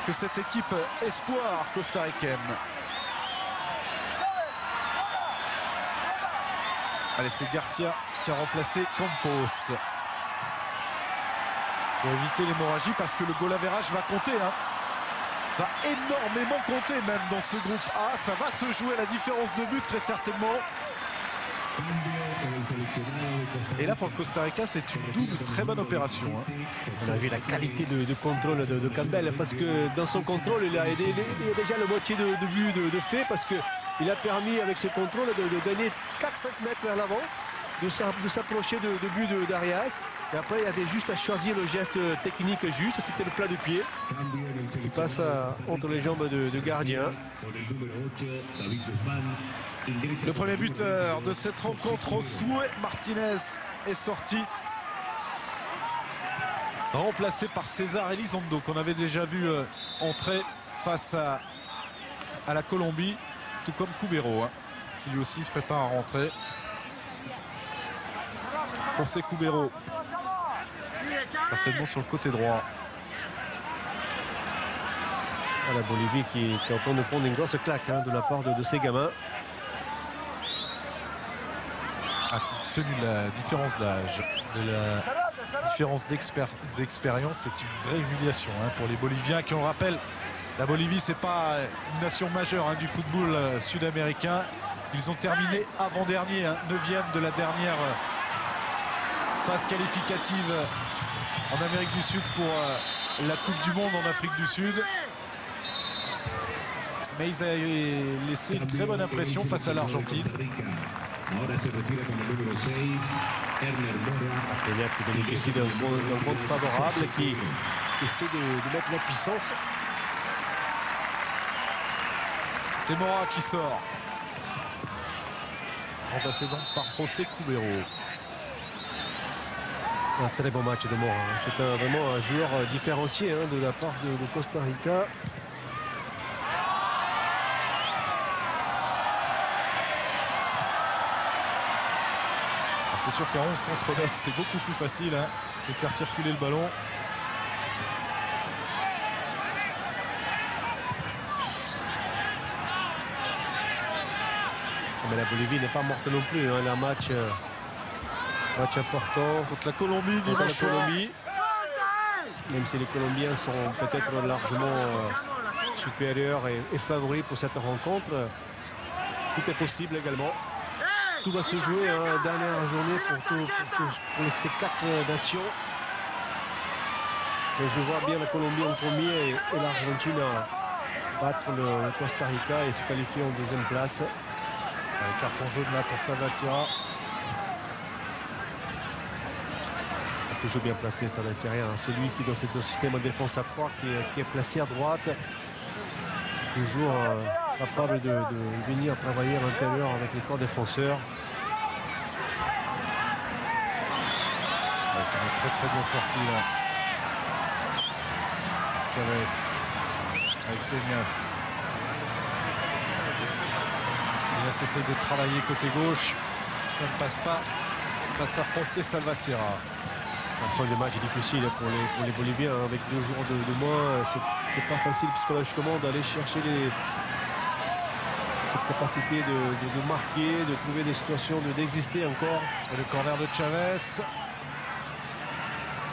que cette équipe espoir costaricaine. Allez, c'est Garcia qui a remplacé Campos. Pour éviter l'hémorragie, parce que le goal average va compter. Hein. Va énormément compter même dans ce groupe A. Ça va se jouer à la différence de but très certainement. Et là pour le Costa Rica, c'est une double très bonne opération. Hein. On a vu la qualité de contrôle de Campbell, parce que dans son contrôle il a déjà le moitié de but de fait, parce qu'il a permis avec ce contrôle de gagner 4-5 mètres vers l'avant, de s'approcher de but d'Arias. Et après il y avait juste à choisir le geste technique juste, c'était le plat de pied. Il passe entre les jambes de gardien. Le premier buteur de cette rencontre, Josué Martinez, est sorti. Remplacé par César Elizondo, qu'on avait déjà vu entrer face à la Colombie, tout comme Cubero, hein, qui lui aussi se prépare à rentrer. José Cubero, certainement sur le côté droit. La Bolivie qui est en train de prendre une grosse claque hein, de la part de ses gamins. A tenu la différence d'âge, de la différence d'expérience, c'est une vraie humiliation hein, pour les Boliviens qui, on le rappelle, la Bolivie c'est pas une nation majeure hein, du football sud-américain. Ils ont terminé avant-dernier, hein, 9e de la dernière phase qualificative en Amérique du Sud pour la Coupe du Monde en Afrique du Sud. Mais ils avaient laissé une très bonne impression face à l'Argentine. Peña qui bénéficie d'un compte favorable, qui essaie de mettre la puissance. C'est Mora qui sort. Remplacé donc par José Cubero. Un très bon match de Mora. C'est vraiment un joueur différencié hein, de la part de Costa Rica. C'est sûr qu'à 11 contre 9, c'est beaucoup plus facile hein, de faire circuler le ballon. Mais la Bolivie n'est pas morte non plus. Hein. Un match important contre la Colombie dimanche soir. Même si les Colombiens sont peut-être largement supérieurs et favoris pour cette rencontre, tout est possible également. Tout va se jouer hein, dernière journée pour ces 4 nations. Mais je vois bien la Colombie en premier et l'Argentine battre le Costa Rica et se qualifier en deuxième place. Un carton jaune là pour Salvatierra. Toujours bien placé Salvatierra. Hein. C'est lui qui dans ce système de défense à 3 qui est placé à droite. Toujours capable de venir travailler à l'intérieur avec les corps défenseurs. Ouais, ça va très bien sorti là. Chavez avec Peñas. Peñas qui essaye de travailler côté gauche. Ça ne passe pas face à José Salvatierra. La fin de match est difficile pour les Boliviens. Hein. Avec 2 jours de moins, c'est pas facile psychologiquement d'aller chercher cette capacité de marquer, de trouver des situations, d'exister encore. Et le corner de Chavez.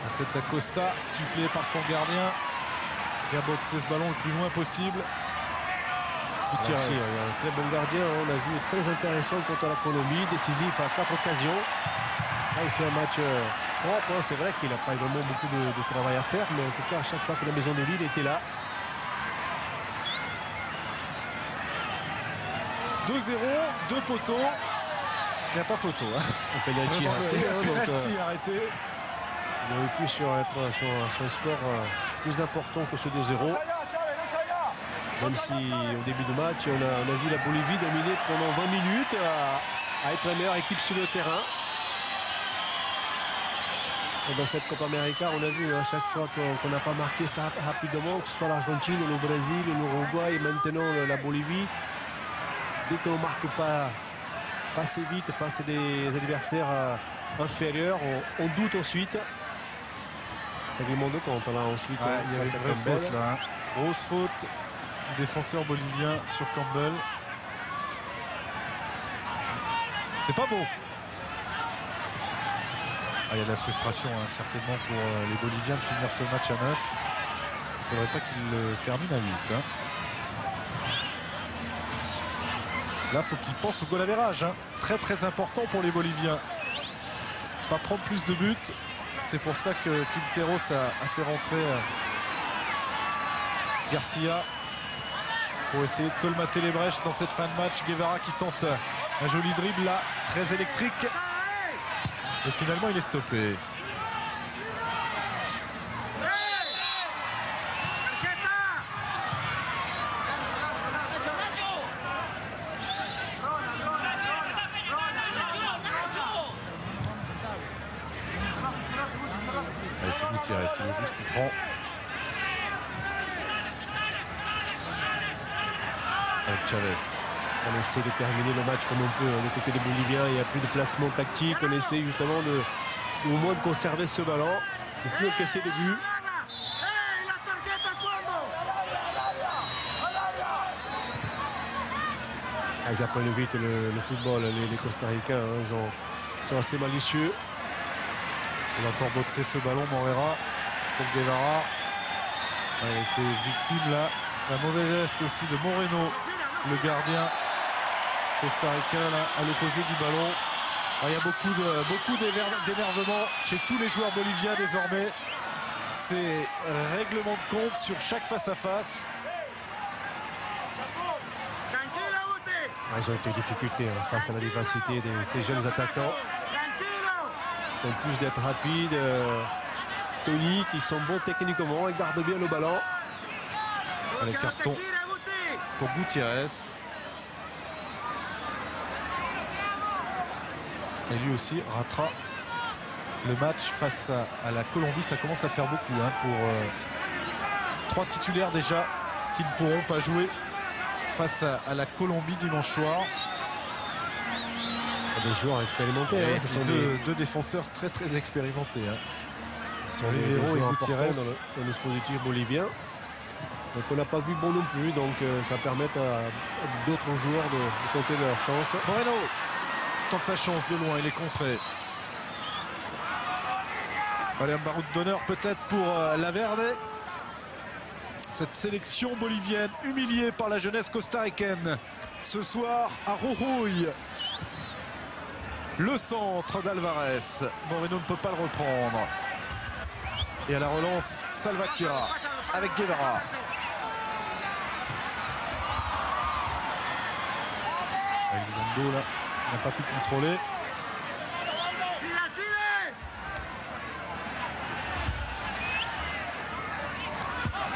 La tête d'Acosta, suppléé par son gardien. Il a boxé ce ballon le plus loin possible. Gutiérrez, il y a un très bon gardien, on a vu très intéressant contre la Colombie, décisif à 4 occasions. Il fait un match propre. Hein. C'est vrai qu'il n'a pas vraiment beaucoup de travail à faire, mais en tout cas, à chaque fois qu'on a besoin de lui, il était là. 2-0, 2 poteaux. Il n'y a pas photo. Hein. Un penalty arrêté. Penalty arrêté. Il aurait pu être sur un score plus important que ce 2-0. Même si au début du match, on a vu la Bolivie dominer pendant 20 minutes à être la meilleure équipe sur le terrain. Et dans cette Copa América, on a vu à chaque fois qu'on n'a pas marqué ça rapidement, que ce soit l'Argentine, le Brésil, l'Uruguay et maintenant la Bolivie. Dès qu'on ne marque pas assez vite face à des adversaires inférieurs, on doute ensuite. Règlement de compte là ensuite. Il y avait une vraie faute là. Hein. Grosse faute du défenseur bolivien sur Campbell. C'est pas beau. Il y a de la frustration hein, certainement pour les Boliviens de finir ce match à 9. Il ne faudrait pas qu'ils le terminent à 8. Hein. Là, il faut qu'ils pensent au goal average. Hein. Très très important pour les Boliviens. Pas prendre plus de buts. C'est pour ça que Quinteros a fait rentrer Garcia pour essayer de colmater les brèches dans cette fin de match. Guevara qui tente un joli dribble là, très électrique. Et finalement, il est stoppé. C'est Gutiérrez qui est juste plus franc. Avec Chavez. On essaie de terminer le match comme on peut. Du côté des Boliviens, il n'y a plus de placement tactique. On essaie justement au moins de conserver ce ballon. De plus encaisser de but. Ils apprennent vite le football, les Costa-Ricains. Hein. Ils sont assez malicieux. Il a encore boxé ce ballon, Morera, pour Guevara. Il a été victime là d'un mauvais geste aussi de Moreno, le gardien costaricain là, à l'opposé du ballon. Alors, il y a beaucoup d'énervement chez tous les joueurs boliviens désormais. C'est règlement de compte sur chaque face-à-face. Ils ont été en difficulté hein, face à la vivacité de ces jeunes attaquants. En plus d'être rapides, toniques, ils sont bons techniquement, ils gardent bien le ballon. Le carton pour Gutiérrez. Et lui aussi ratera le match face à la Colombie. Ça commence à faire beaucoup hein, pour 3 titulaires déjà qui ne pourront pas jouer face à la Colombie dimanche soir. Des joueurs expérimentés. Hein, ce sont deux défenseurs très très expérimentés. Hein. Ce sont les héros et Gutiérrez dans le dispositif bolivien. Donc on n'a pas vu bon non plus. Donc ça permet à d'autres joueurs de tenter leur chance. Moreno tente sa chance de loin. Il est contré. Allez, un baroud d'honneur peut-être pour la Verde. Cette sélection bolivienne humiliée par la jeunesse costaricaine ce soir à Jujuy. Le centre d'Alvarez. Moreno ne peut pas le reprendre. Et à la relance, Salvatierra avec Guevara. Elizondo là n'a pas pu contrôler.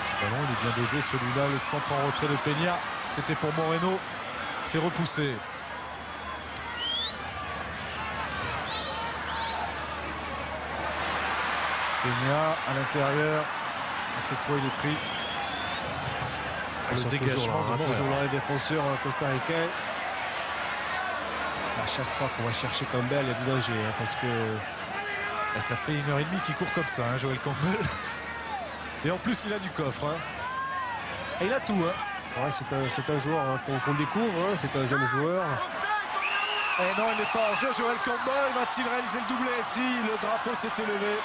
Ce ballon il est bien dosé celui-là. Le centre en retrait de Peña. C'était pour Moreno. C'est repoussé. Peña à l'intérieur. Cette fois il est pris. Le dégagement de toujours là les défenseurs costaricains. À chaque fois qu'on va chercher Campbell, il y a du danger hein, parce que ça fait 1h30 qu'il court comme ça, hein, Joel Campbell. Et en plus il a du coffre. Hein. Et il a tout. Hein. Ouais, c'est un joueur hein, qu'on découvre. Hein, c'est un jeune joueur. Et non, il n'est pas en jeu. Joel Campbell va-t-il réaliser le doublé? Si le drapeau s'est élevé.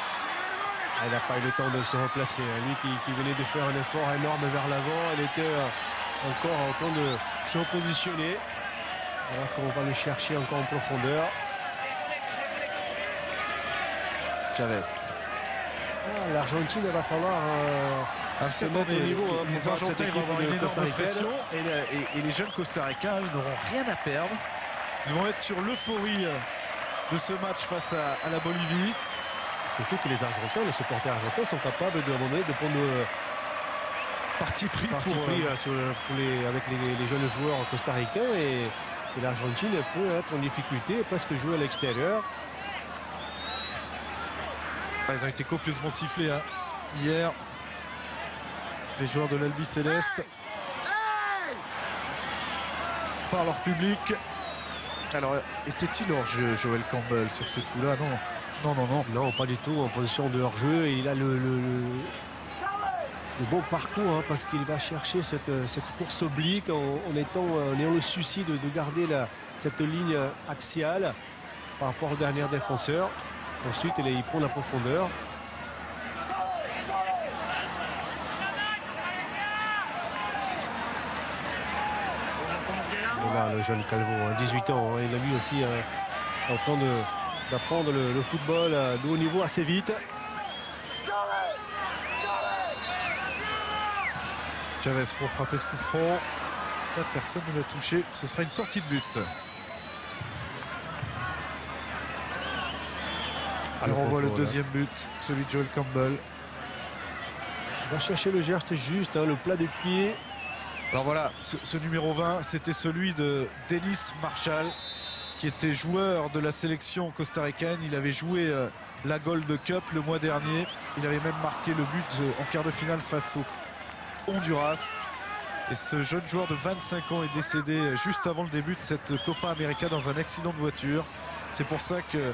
Il n'a pas eu le temps de se replacer. Lui qui venait de faire un effort énorme vers l'avant, il était encore en train de se repositionner. Alors qu'on va le chercher encore en profondeur. Chavez. L'Argentine, il va falloir se mettre au niveau. Les Argentins vont avoir une énorme pression et les jeunes Costa-Ricains n'auront rien à perdre. Ils vont être sur l'euphorie de ce match face à la Bolivie. Surtout que les Argentins, les supporters argentins sont capables de prendre parti pris avec les jeunes joueurs costaricains et l'Argentine peut être en difficulté et presque jouer à l'extérieur. Ils ont été copieusement sifflés hier, les joueurs de l'Albi Céleste, par leur public. Alors, était-il hors-jeu, Joel Campbell, sur ce coup-là? Non, pas du tout en position de hors-jeu. Il a le bon parcours parce qu'il va chercher cette course oblique en ayant le souci de garder cette ligne axiale par rapport au dernier défenseur. Ensuite, il prend la profondeur. Voilà le jeune Calvo, 18 ans. Il a lui aussi d'apprendre le football de haut niveau assez vite. Chavez pour frapper ce coup franc. Là, personne ne l'a touché. Ce sera une sortie de but. Alors on voit le deuxième but, celui de Joel Campbell. Il va chercher le geste juste, le plat des pieds. Alors voilà, ce numéro 20, c'était celui de Dennis Marshall, qui était joueur de la sélection costaricaine. Il avait joué la Gold Cup le mois dernier. Il avait même marqué le but en quart de finale face au Honduras. Et ce jeune joueur de 25 ans est décédé juste avant le début de cette Copa América dans un accident de voiture. C'est pour ça que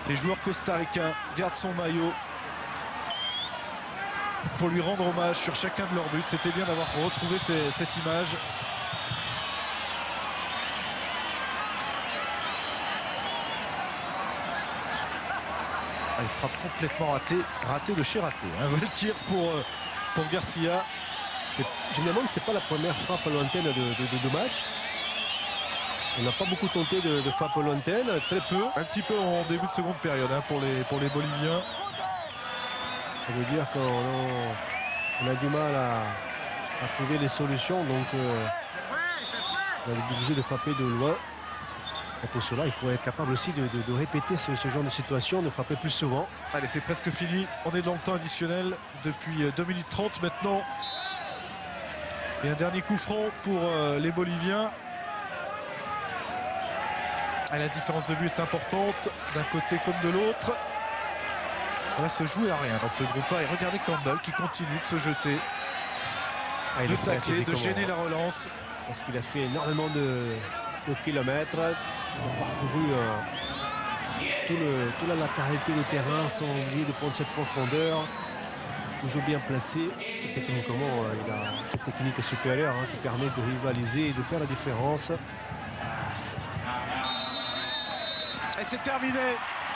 les joueurs costaricains gardent son maillot pour lui rendre hommage sur chacun de leurs buts. C'était bien d'avoir retrouvé cette image. Il frappe complètement raté de chez raté. Un vrai tir pour Garcia. Je me demande si ce n'est pas la première frappe lointaine de match. On n'a pas beaucoup tenté de frappe lointaine, très peu. Un petit peu en début de seconde période pour les Boliviens. Ça veut dire qu'on a du mal à trouver les solutions. Donc on est obligé de frapper de loin. Et pour cela, il faut être capable aussi de répéter ce genre de situation, de frapper plus souvent. Allez, c'est presque fini. On est dans le temps additionnel depuis 2 minutes 30 maintenant. Et un dernier coup franc pour les Boliviens. La différence de but est importante d'un côté comme de l'autre. Ça va se jouer à rien dans ce groupe-là. Et regardez Campbell qui continue de se jeter, de tacler, de gêner la relance. Parce qu'il a fait énormément de kilomètres. Il a parcouru toute la latéralité du terrain sans oublier de prendre cette profondeur. Toujours bien placé. Et techniquement, il a cette technique supérieure qui permet de rivaliser et de faire la différence. Et c'est terminé.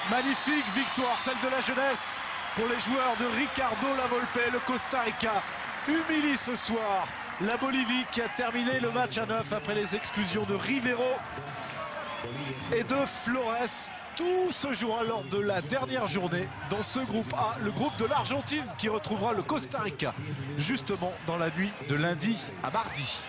Magnifique victoire, celle de la jeunesse pour les joueurs de Ricardo Lavolpe. Le Costa Rica humilie ce soir la Bolivie qui a terminé le match à 9 après les exclusions de Rivero et de Flores. Tout se jouera lors de la dernière journée dans ce groupe A, le groupe de l'Argentine qui retrouvera le Costa Rica justement dans la nuit de lundi à mardi.